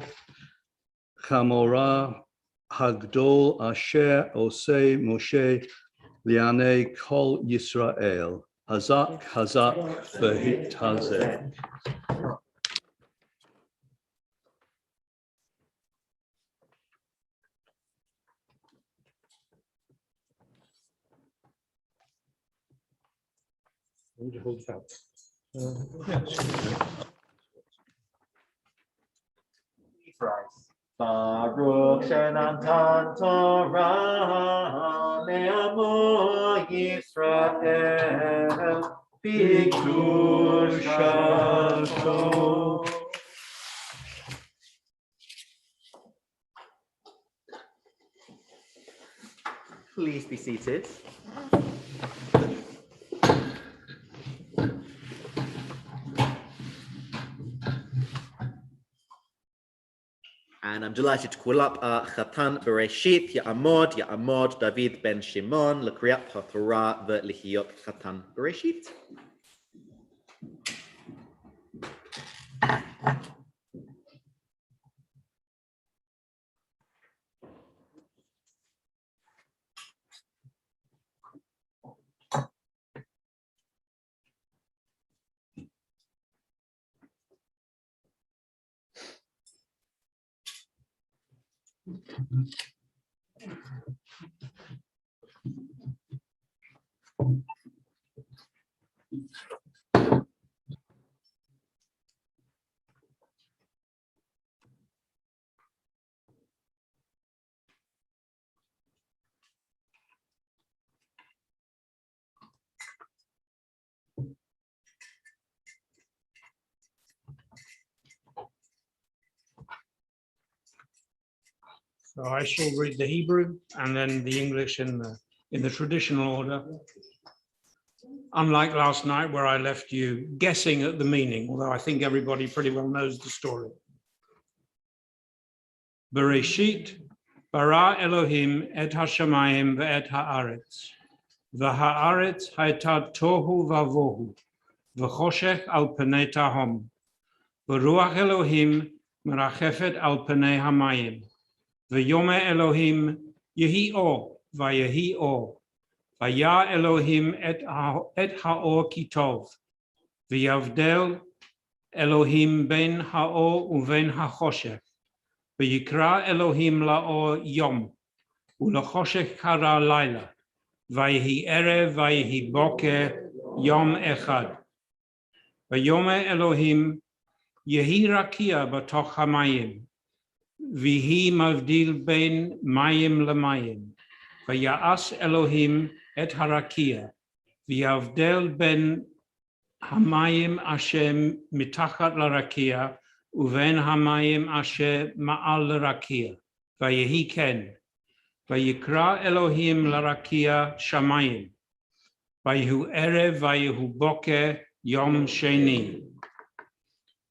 חמורה הגדול אשר עושה משה לעיני כל ישראל. חזק חזק והתחזק. Hold your hold out. Baruch shenatan Torah le'amo Yisrael b'kedushato. Please be seated. And I'm delighted to call up our Chatan Bereshit, Ya'amod David ben Shimon, L'Kriyat HaTorah ve'Lihiyot Chatan Bereshit. So I shall read the Hebrew and then the English in the traditional order. Unlike last night where I left you guessing at the meaning, although I think everybody pretty well knows the story. Bereshit, Bara Elohim et hashamayim ve'et haaretz. V'haaretz hayta tohu vavohu. V'choshech al pnei tahom. V'ruach Elohim merachefet al pnei hamayim. V'yome Elohim yehi or, v'yehi or. V'ya Elohim et haor kitov. V'yavdel Elohim ben haor uven hachoshech. V'yikra Elohim laor yom. U'lachoshech kara laila. V'yehi erev v'yehi boker yom echad. V'yome Elohim yehi rakia b'toch hamayim. V'hi mavdil ben mayim lemayim. V'ya'as Elohim et harakia. V'yavdel ben hamayim asher mitachat larakia. Uven hamayim asher ma'al larakia. V'yehi ken. V'yikra Elohim larakia shamayim. V'yehu erev v'yehu boker yom sheni.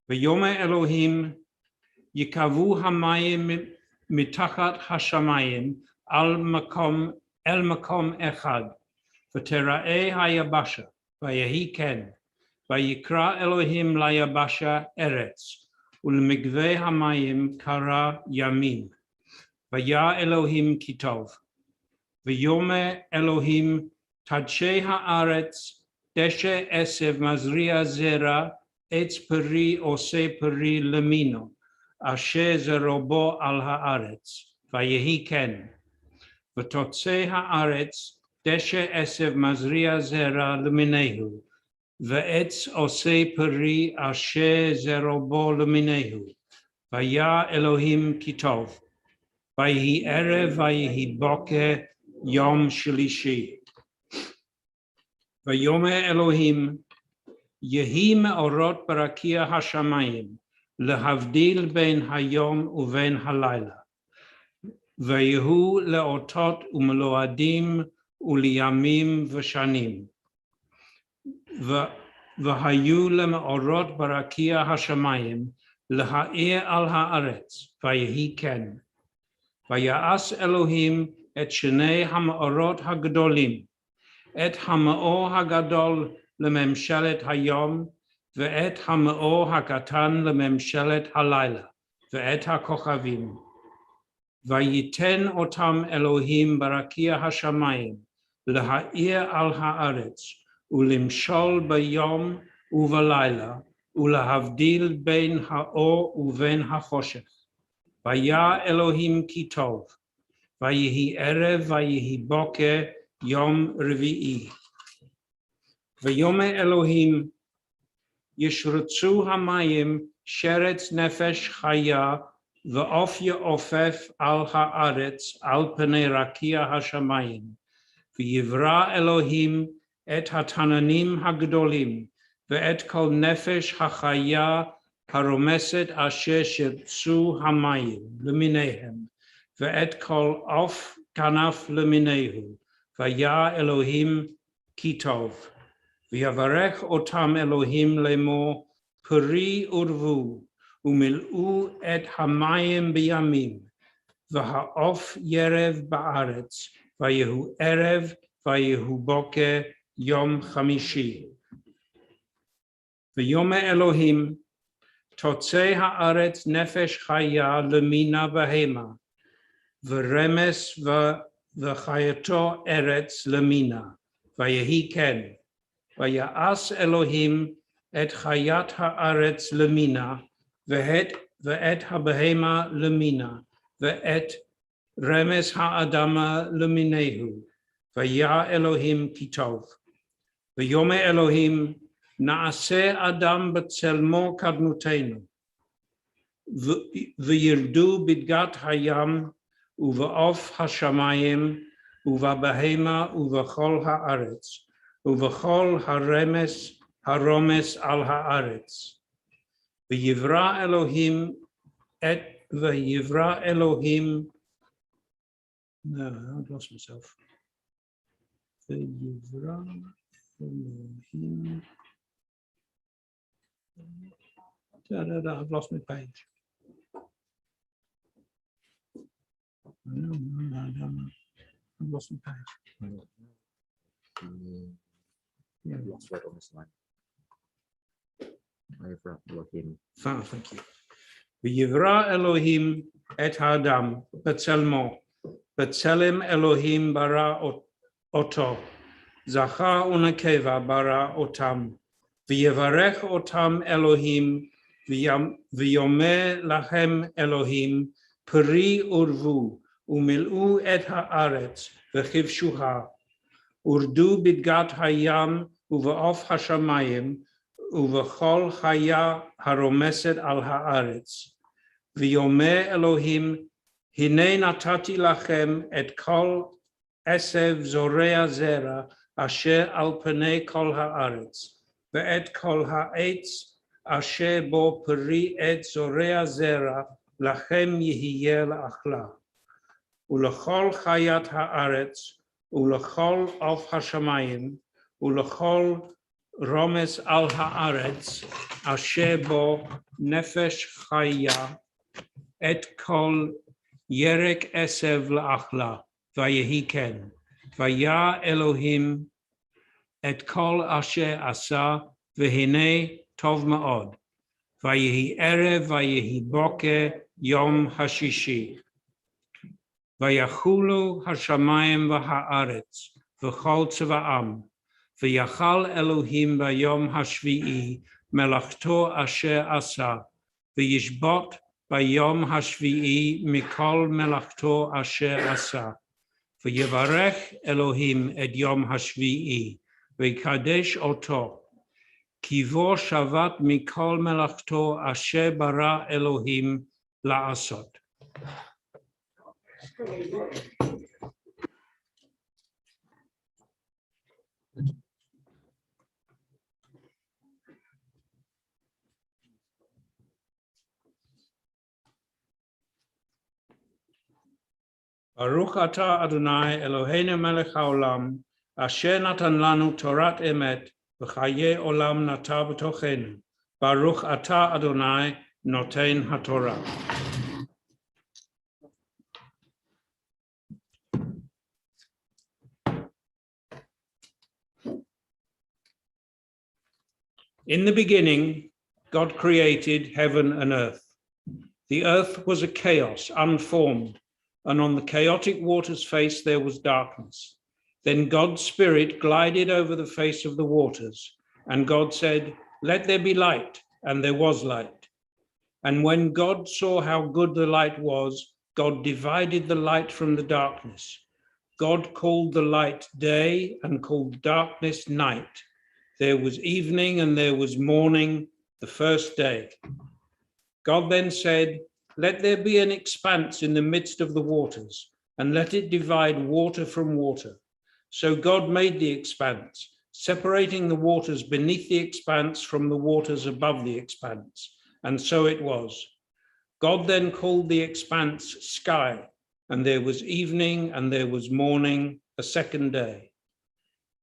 V'yome Elohim yikavu hamayim mitachat hashamayim al makom el makom echad. V'tera'eh hayabasha. V'yehi ken. V'yikra Elohim layabasha eretz. U'lemigvei hamayim kara yamim. V'ya Elohim kitov. V'yome Elohim tadshe haaretz deshe esev mazria zera etz peri ose peri lemino. Asher zerobo al haaretz. V'yehi ken. V'totze haaretz deshe esev mazria zera leminehu. Ve'etz ose peri asher zerobo leminehu. V'ya Elohim kitov. V'yehi erev v'yehi boker yom shlishi. V'yome Elohim yehi me'orot barakia hashamayim lehavdil ben hayom uven halayla. V'yehu leotot umeloadim uliyamim v'shanim. V'hayu le'me'orot barakia hashamayim leha'ir al haaretz. V'yehi ken. V'ya'as Elohim et shnei ha'me'orot hagdolim. Et ha'me'or hagadol lememshelet hayom. Ve'et ha'me'or hakatan lememshelet halayla. Ve'et ha'kochavim. Vayiten otam Elohim barakia hashamayim leha'ir al haaretz ulimshol bayom uvalayla ulahavdil ben ha'or uven hachoshech. Vaya Elohim kitov. Vayehi erev vayehi boker yom revi'i. Vayome Elohim yishrutzu hamayim sheretz nefesh chaya V'of ye'ofef al haaretz al pnei rakia hashamayim. V'yivra Elohim et hatananim hagdolim. Ve'et kol nefesh hachaya haromeset asher shirtzu hamayim leminehem. Ve'et kol of kanaf leminehu. V'ya Elohim kitov. V'yavarech otam Elohim lemor peri urvu. Umil'u et hamayim biyamim, v'ha'of yerev ba'aretz, v'yehu erev, v'yehu boker yom chamishi. V'yome Elohim, totze ha'aretz nefesh chaya lemina v'hema, v'remes v'chayato eretz lemina, v'yehi ken, v'ya'as Elohim et chayat ha'aretz lemina, Ve'et habehema lemina, ve'et remes ha'adama leminehu, ve'ya Elohim kitov. Ve'yome Elohim na'aseh adam b'tzelmo kadmutenu, ve'yirdu bidgat hayam, uve'of hashamayim, uve'behema uve'chol ha'aretz, uve'chol haromes al ha'aretz. V'yivra Elohim v'yivra Elohim. No, I've lost myself. V'yivra Elohim. I've lost my page. I know I've lost the page. Yeah. Last word on this line. Over Elohim. Thank you. V'yivra Elohim et ha'adam b'tzelmo, b'tzelem Elohim bara oto, zachar unekeva bara otam, v'yivarech otam Elohim, v'yomeh lachem Elohim, peri urvu, umil'u et ha'aretz, v'chivshuha, urdu bidgat hayam, uva'of hashamayim, uvachol chaya haromeset al haaretz. V'yomeh Elohim, hinei natati lachem et kol esev zorea zera asher al penei kol haaretz, ve'et kol ha'etz asher bo peri et zorea zera lachem yihiyeh la'achla. Ulachol chayat haaretz, ulachol of hashamayim, ulachol Romes al haaretz, asher bo nefesh chaya, et kol yerek esev la'achla, vayehi ken, vaya Elohim, et kol asher asa, vehine tov ma'od, vayehi erev, vayehi boker, yom hashishi, vayachulu hashamayim v'haaretz, v'chol tzva'am, V'yachal Elohim b'yom hashvi'i melachto asher asa, v'yishbot b'yom hashvi'i mikol melachto asher asa, v'yivarech Elohim et yom hashvi'i, v'yikadesh oto, kivo shavat mikol melachto asher bara Elohim la'asot. Baruch atah Adonai Eloheinu melech haolam, asher natan lanu Torat emet, v'chaye olam nata b'tochenu. Baruch atah Adonai noten haTorah. In the beginning, God created heaven and earth. The earth was a chaos, unformed, and on the chaotic water's face there was darkness. Then God's Spirit glided over the face of the waters, and God said, "Let there be light," and there was light. And when God saw how good the light was, God divided the light from the darkness. God called the light day and called darkness night. There was evening and there was morning, the first day. God then said, "Let there be an expanse in the midst of the waters, and let it divide water from water." So God made the expanse, separating the waters beneath the expanse from the waters above the expanse, and so it was. God then called the expanse sky, and there was evening and there was morning, a second day.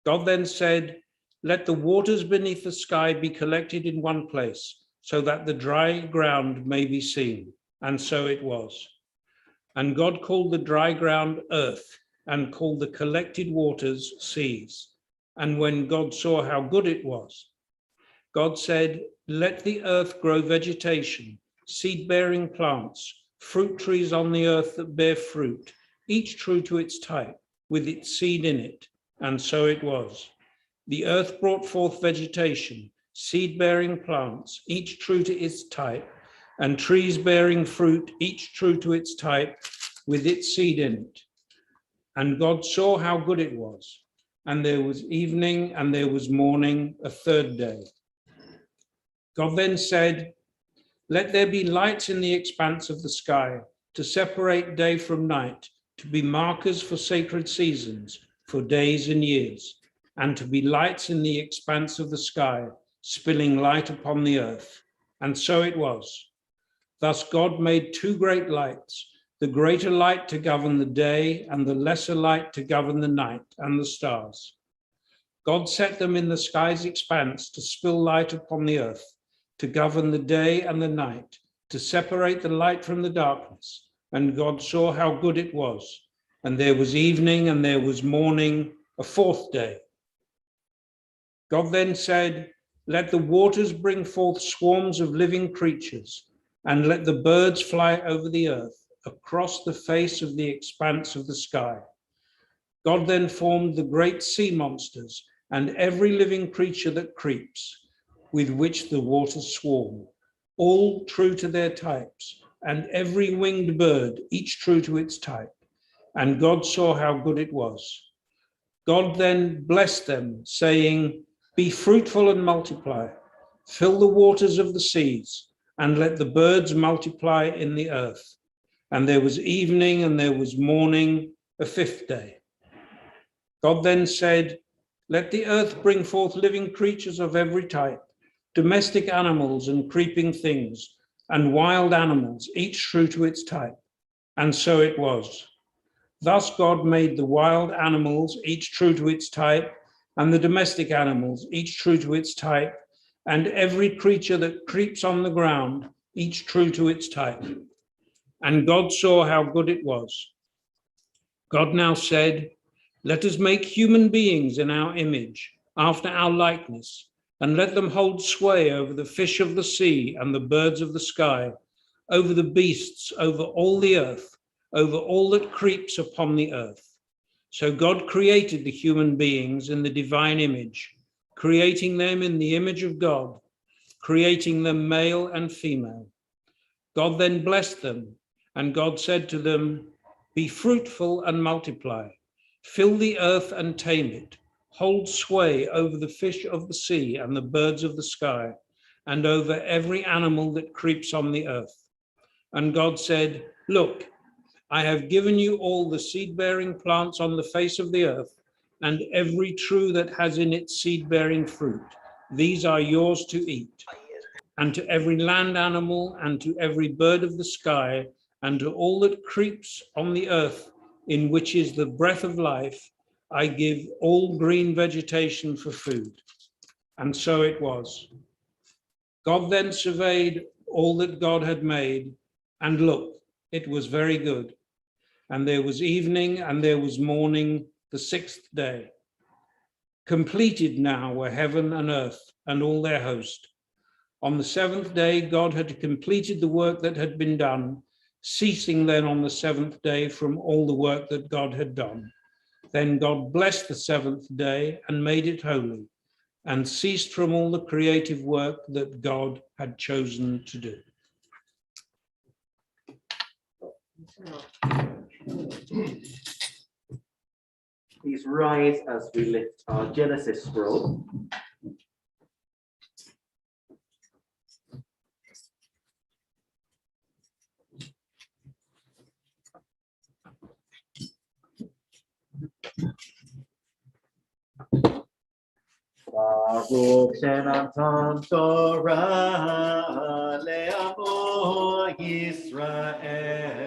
God then said, "Let the waters beneath the sky be collected in one place, so that the dry ground may be seen." And so it was. And God called the dry ground earth, and called the collected waters seas. And when God saw how good it was, God said, "Let the earth grow vegetation, seed-bearing plants, fruit trees on the earth that bear fruit, each true to its type, with its seed in it." And so it was. The earth brought forth vegetation, seed-bearing plants, each true to its type, and trees bearing fruit, each true to its type, with its seed in it. And God saw how good it was. And there was evening and there was morning, a third day. God then said, "Let there be lights in the expanse of the sky, to separate day from night, to be markers for sacred seasons, for days and years, and to be lights in the expanse of the sky, spilling light upon the earth." And so it was. Thus God made two great lights, the greater light to govern the day and the lesser light to govern the night and the stars. God set them in the sky's expanse to spill light upon the earth, to govern the day and the night, to separate the light from the darkness. And God saw how good it was. And there was evening and there was morning, a fourth day. God then said, let the waters bring forth swarms of living creatures, and let the birds fly over the earth, across the face of the expanse of the sky. God then formed the great sea monsters and every living creature that creeps, with which the waters swarm, all true to their types, and every winged bird, each true to its type. And God saw how good it was. God then blessed them, saying, be fruitful and multiply, fill the waters of the seas, and let the birds multiply in the earth. And there was evening and there was morning, a fifth day. God then said, let the earth bring forth living creatures of every type, domestic animals and creeping things, and wild animals, each true to its type. And so it was. Thus God made the wild animals, each true to its type, and the domestic animals, each true to its type, and every creature that creeps on the ground, each true to its type. And God saw how good it was. God now said, let us make human beings in our image, after our likeness, and let them hold sway over the fish of the sea and the birds of the sky, over the beasts, over all the earth, over all that creeps upon the earth. So God created the human beings in the divine image, creating them in the image of God, creating them male and female. God then blessed them, and God said to them, be fruitful and multiply, fill the earth and tame it, hold sway over the fish of the sea and the birds of the sky, and over every animal that creeps on the earth. And God said, look, I have given you all the seed-bearing plants on the face of the earth, and every tree that has in it seed-bearing fruit. These are yours to eat. And to every land animal, and to every bird of the sky, and to all that creeps on the earth, in which is the breath of life, I give all green vegetation for food. And so it was. God then surveyed all that God had made, and look, it was very good. And there was evening and there was morning, the sixth day. Completed now were heaven and earth and all their host. On the seventh day, God had completed the work that had been done, ceasing then on the seventh day from all the work that God had done. Then God blessed the seventh day and made it holy, and ceased from all the creative work that God had chosen to do. Please rise as we lift our Genesis scroll. Baruch Shenatan Torah le'amo Yisrael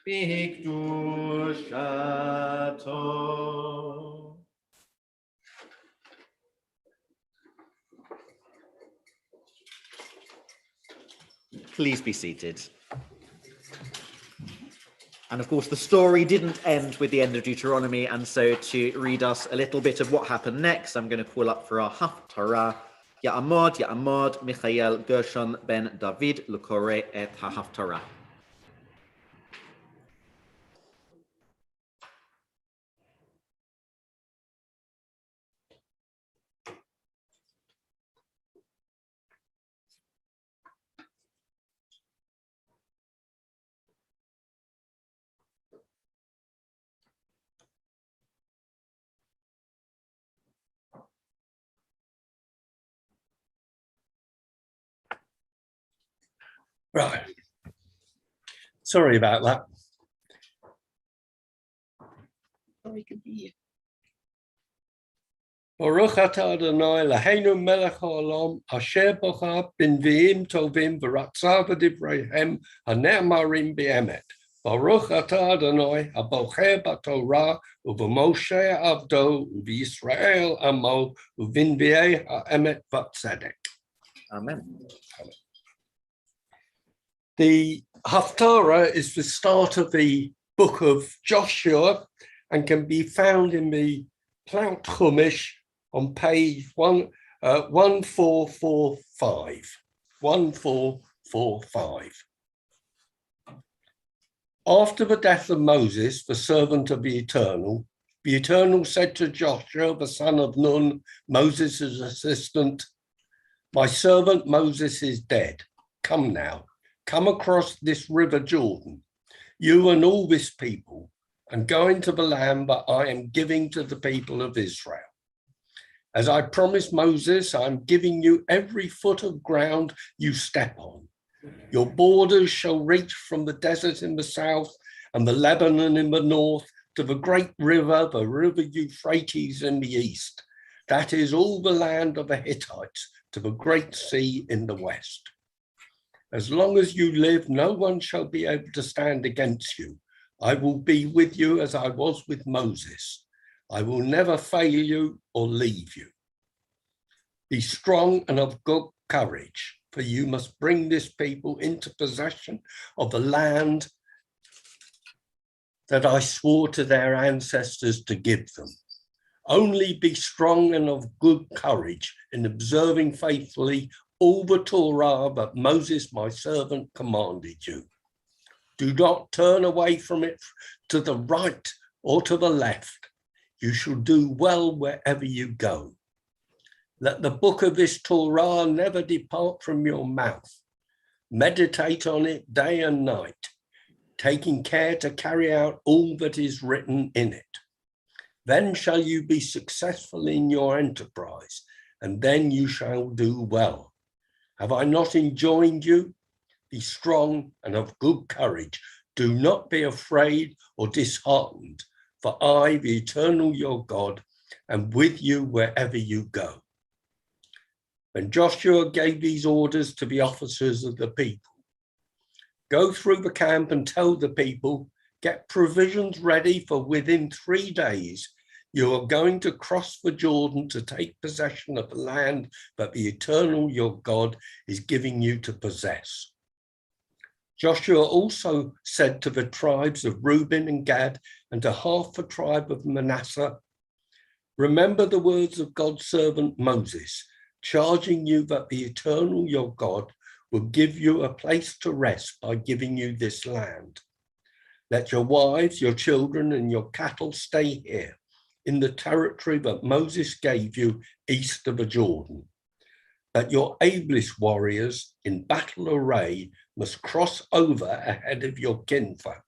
b'kedushato. Please be seated. And of course, the story didn't end with the end of Deuteronomy. And so to read us a little bit of what happened next, I'm going to call up for our Haftarah. Ya'amod, Michael Gershon ben David, L'Koreh et HaHaftarah. Right. Sorry about that. Baruch atah Adonai Eloheinu melech haolam asher bocha b'nviim tovim v'ratza v'divreihem hane'amarim b'emet. Baruch atah Adonai abocher b'Torah u'v'Moshe avdo u'v'Yisrael amo u'v'nviei ha'emet v'tzedek. Amen. The Haftarah is the start of the book of Joshua and can be found in the Plout Chumash on page 1445. 1445. After the death of Moses, the servant of the Eternal said to Joshua, the son of Nun, Moses' assistant, "My servant Moses is dead. Come now, come across this river Jordan, you and all this people, and go into the land that I am giving to the people of Israel. As I promised Moses, I am giving you every foot of ground you step on. Your borders shall reach from the desert in the south and the Lebanon in the north to the great river, the river Euphrates in the east. That is all the land of the Hittites to the great sea in the west. As long as you live, no one shall be able to stand against you. I will be with you as I was with Moses. I will never fail you or leave you. Be strong and of good courage, for you must bring this people into possession of the land that I swore to their ancestors to give them. Only be strong and of good courage in observing faithfully all the Torah that Moses, my servant, commanded you. Do not turn away from it to the right or to the left. You shall do well wherever you go. Let the book of this Torah never depart from your mouth. Meditate on it day and night, taking care to carry out all that is written in it. Then shall you be successful in your enterprise, and then you shall do well. Have I not enjoined you? Be strong and of good courage. Do not be afraid or disheartened, for I, the Eternal your God, am with you wherever you go. When Joshua gave these orders to the officers of the people, go through the camp and tell the people, get provisions ready, for within 3 days you are going to cross the Jordan to take possession of the land that the Eternal your God is giving you to possess. Joshua also said to the tribes of Reuben and Gad and to half the tribe of Manasseh, remember the words of God's servant Moses, charging you that the Eternal your God will give you a place to rest by giving you this land. Let your wives, your children, and your cattle stay here in the territory that Moses gave you east of the Jordan. But your ablest warriors in battle array must cross over ahead of your kinfolk,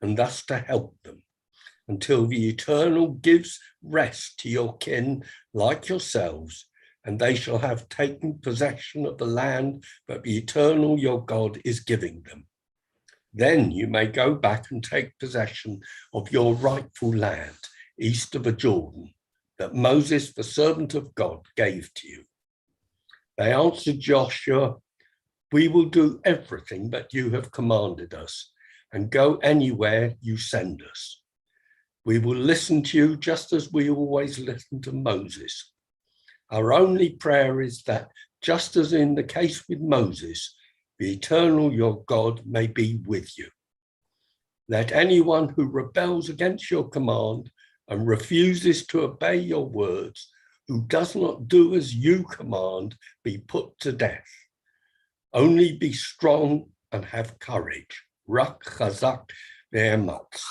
and thus to help them, until the Eternal gives rest to your kin like yourselves, and they shall have taken possession of the land that the Eternal your God is giving them. Then you may go back and take possession of your rightful land east of the Jordan that Moses, the servant of God, gave to you. They answered Joshua, we will do everything that you have commanded us and go anywhere you send us. We will listen to you just as we always listen to Moses. Our only prayer is that, just as in the case with Moses, the Eternal your God may be with you. Let anyone who rebels against your command and refuses to obey your words, who does not do as you command, be put to death. Only be strong and have courage. Rak chazak ve'ematz.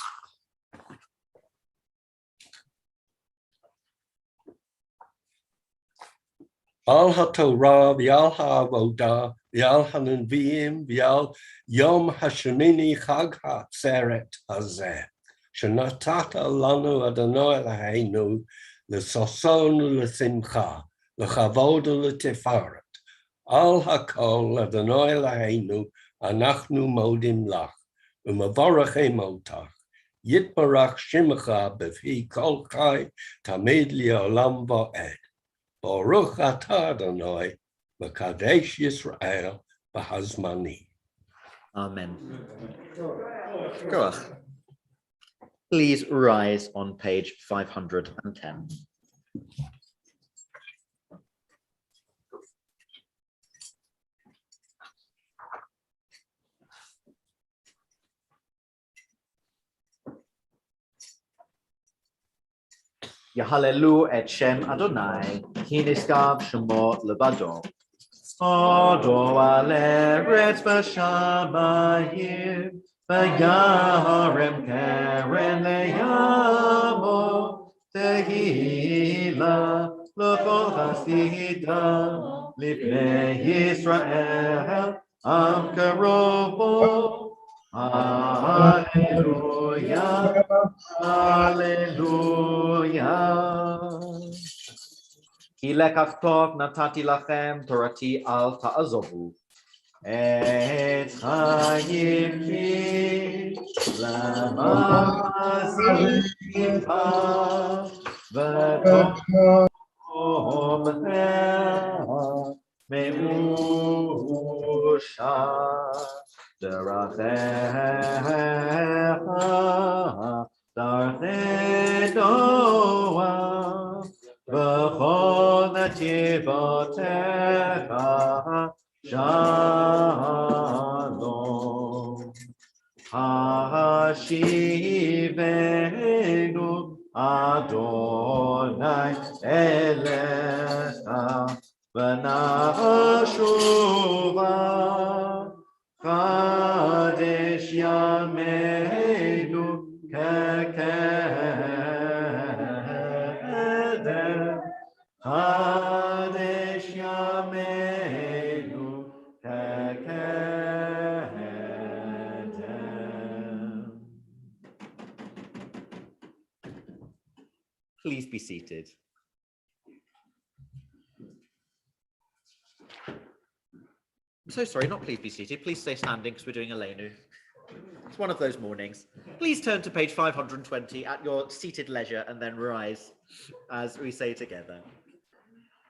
Al ha-Torah v'al ha-avodah v'al ha-Nevi'im v'al yom ha-Shemini chag ha-Atzeret hazeh. Shenatata lanu Adonai Eloheinu l'sason u'lesimcha l'chavod u'letifaret. Al hakol Adonai Eloheinu anachnu modim lach u'mavorachim otach. Yitbarach shimcha b'fi kol chai tamid li'olam va'ed. Baruch atah Adonai v'kadesh Yisrael b'hazmani. Amen. Korach. Please rise on page 510. Yahallelu et Shem Adonai, ki niskav shemo levado. Odo al eretz v'shamayim, v'yarem keren leyamo, tehila l'chol chasida, lifnei Yisrael, am karobo. Hallelujah, hallelujah. Ki lekach tov natati lachem torati al ta'azovu. Et chayim ki lamazimcha v'tom me'usha derachecha darchei Noah v'chol netivotecha Shalom. Hashivenu Adonai Elecha v'nashuva Kadesh Yameinu Kekedem Kadesh Yameinu Kekedem. Please be seated. I'm so sorry, not please be seated. Please stay standing because we're doing Aleinu. It's one of those mornings. Please turn to page 520 at your seated leisure and then rise as we say together.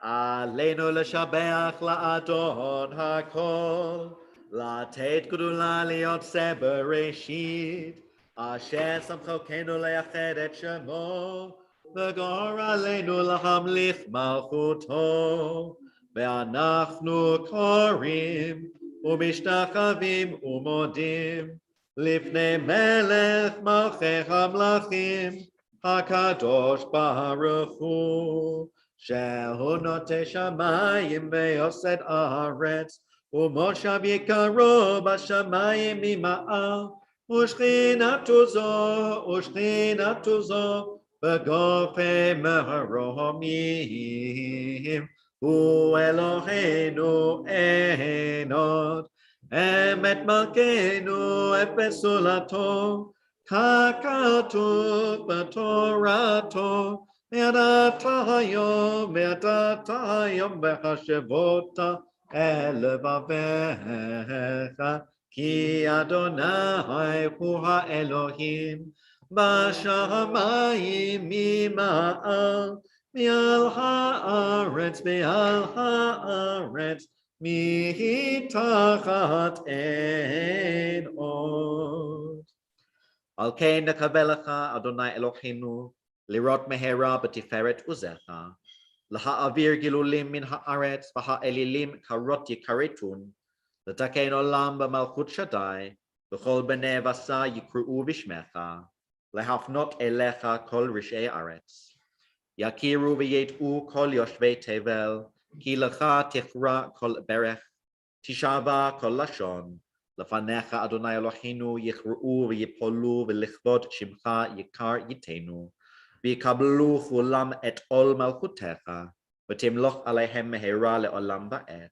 Aleinu l'shabeach la'adon hakol, la'tet gdula li'otzeh bereshit, asher samchokenu le'ached et shemo, v'gor aleinu lahamlich malchuto, ve'anachnu korim, u'mishtachavim u'modim, lifnei melech malchei hamlachim, hakadosh baruch hu. Shehu note shamayim ve'osed aretz, u'moshav yikaro b'shamayim mima'al, u'shchinatu zo, b'gofei meromim, u'Eloheinu enod, emet malkeinu et besulato, kakatut b'torato, Me'adatayom b'chashevota elevavecha, ki Adonai hu ha'Elohim, b'shamayim mima'al, mi'al ha'aretz, mitachat ein od. Al ken nekavelecha Adonai Eloheinu, Lirot mehera b'tiferet uzecha, laha'avir gilulim min ha'aretz v'ha'elilim karot yikaretun, l'takein olam b'malchut Shaddai, v'chol b'nei v'asa yikru'u b'shmecha, lehafnot elecha kol rishei aretz, yakiru v'yet'u kol yoshvei tevel, ki lecha tichra kol berech, tishava kol lashon, lefanecha Adonai Eloheinu yichru'u v'yipolu v'lichvod shimcha yikar yitenu, v'yikablu chulam et ol malchutecha, v'timloch alehem mehera le'olam va'ed.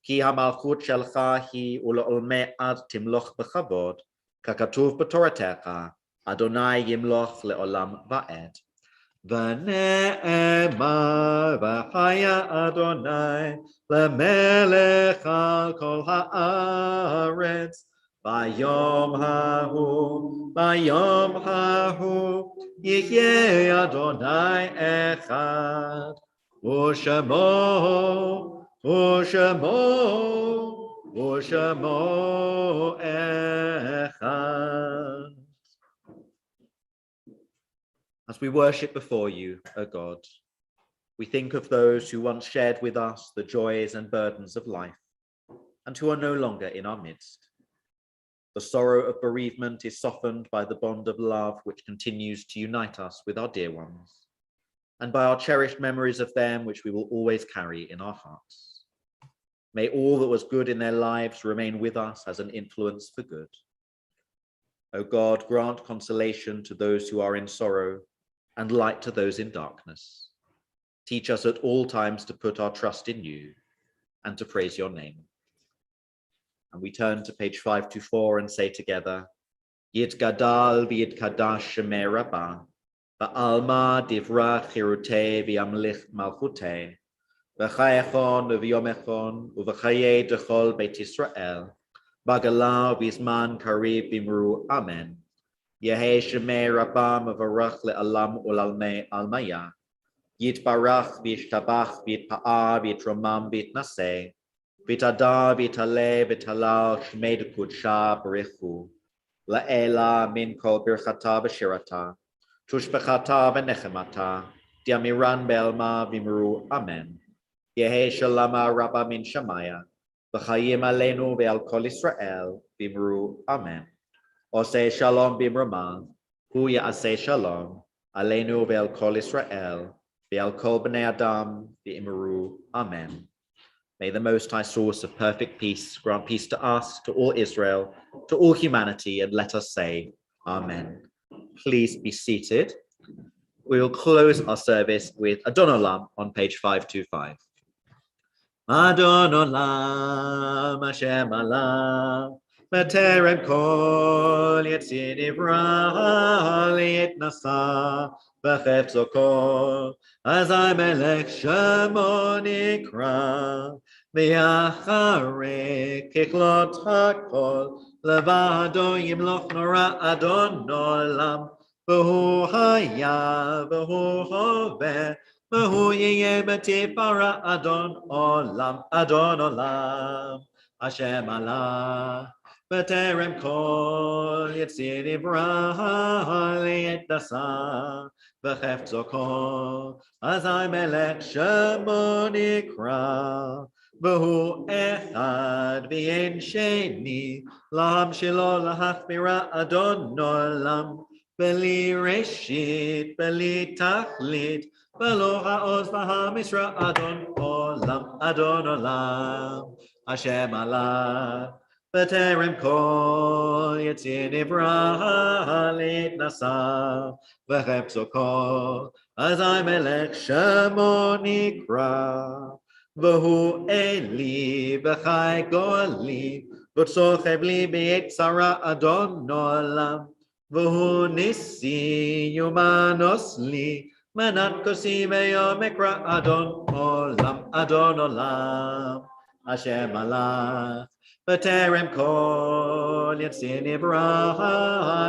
Ki ha'malchut shelcha hi ule'olme ad timloch b'chavod, ka'katuv b'toratecha, Adonai yimloch le'olam va'ed. V'ne'emar v'chaya Adonai le'melech al kol ha'aretz, Bayom hahu, Yihye Adonai echad, U'shemo echad. As we worship before you, O God, we think of those who once shared with us the joys and burdens of life and who are no longer in our midst. The sorrow of bereavement is softened by the bond of love which continues to unite us with our dear ones. and by our cherished memories of them, which we will always carry in our hearts. May all that was good in their lives remain with us as an influence for good. O God, grant consolation to those who are in sorrow and light to those in darkness. Teach us at all times to put our trust in you and to praise your name. And we turn to page 524 and say together, Yit gadal v'yit kadash shemei rabbah, ba'alma divra chirutei v'yamlich malchutei, v'chayechon v'yomechon u'v'chayei dechol beit Yisrael, b'gala v'zman karib b'imru amen. Yehei shemei rabbah mevarach le'alam u'lalmei almaya, Yitbarach v'yishtabach v'yitpa'ah v'yitromam v'yitnaseh, v'yitadar v'yitaleh v'yitalal shmei d'kudsha b'richu, la'ela min kol birchata v'shirata, tushbechata v'nechemata, diamiran be'elma v'imru amen. Yehe shalama rabba min shamaya, v'chayim aleinu ve'al kol Yisrael v'imru amen. Oseh shalom b'imramal, hu ya'aseh shalom, aleinu ve'al kol Yisrael, ve'al kol b'nei adam v'imru amen. May the Most High source of perfect peace grant peace to us, to all Israel, to all humanity, and let us say, Amen. Please be seated. We will close our service with Adon Olam on page 525. Adon Olam, Hashem Olam, B'terem kol yetzir nivra li'et nasa, b'chefzo kol, azay melech shemo nikra, v'yacharei kichlot hakol, levado yimloch nora Adon Olam, v'hu haya, v'hu hoveh, v'hu yeh b'tifara Adon Olam, Adon Olam, Hashem Allah. B'terem kol yetzir nivra li'et nasa, v'chefzo kol, azay melech shemo nikra, v'hu echad v'yen sheni, l'am shelo l'hachmira Adon Olam, b'li reshit, b'li tachlit, v'lo ha'oz v'ha'misra Adon Olam, Adon Olam, Hashem Allah. B'terem kol yetzir nivra li'et nasa, v'chefzo kol, azay melech shemo nikra, v'hu eli v'chai goli, v'tzochev li b'yitzara Adon Olam, v'hu nissi yumanos li, manat kosi ve'yom ekra Adon Olam, Adon Olam, Hashem Allah. B'terem kol yetzir nivra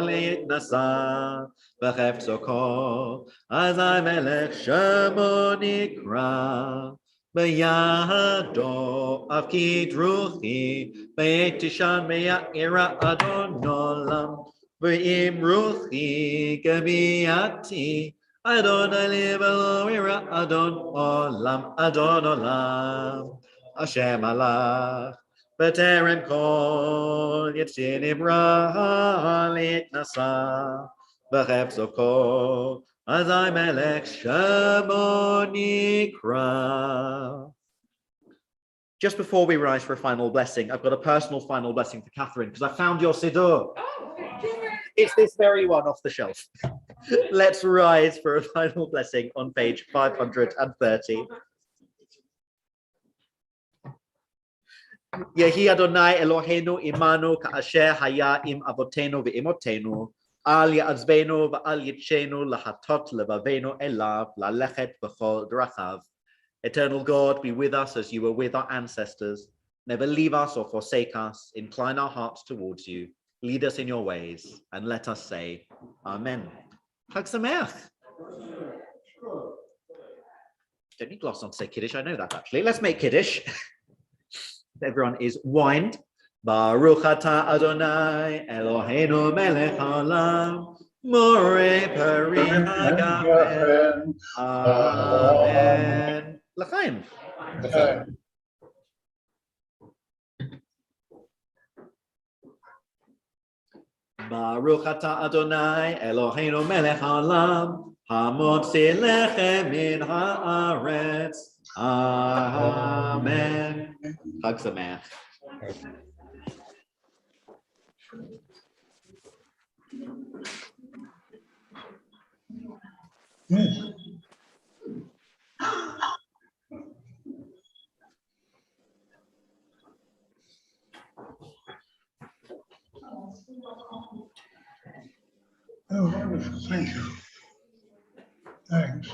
li'et nasa, v'chefzo kol, azay melech shemo nikra, b'yado avkid ruchi, b'yetishan me'ya'ira Adon Olam, v'im ruchi gebiati, Adonai li v'lo ira Adon Olam, Adon Olam, Hashem Allah. B'terem kol yetzir nivra li'et nasa, v'chefzo kol, azay melech shemo nikra. Just before we rise for a final blessing, I've got a personal final blessing for Catherine, because I found your siddur. It's this very one off the shelf. Let's rise for a final blessing on page 530. Yehi Adonai Eloheinu imanu ka'asher haya im avotenu ve'imotenu, al ya'azvenu va'al yitshenu lahatot levavenu elav lalechet v'chol drachav. Eternal God, be with us as you were with our ancestors. Never leave us or forsake us. Incline our hearts towards you. Lead us in your ways, and let us say, Amen. Chag Sameach. Don't need gloss on to say Kiddush. I know that actually. Let's make Kiddush. Everyone is wind. Baruch atah Adonai Eloheinu melech haolam, moreh peri hagafen. Amen. L'chaim. Baruch atah Adonai Eloheinu melech haolam, Hamotzi lechem min haaretz. Amen. Chag Sameach. Oh, wonderful. Thank you. Thanks.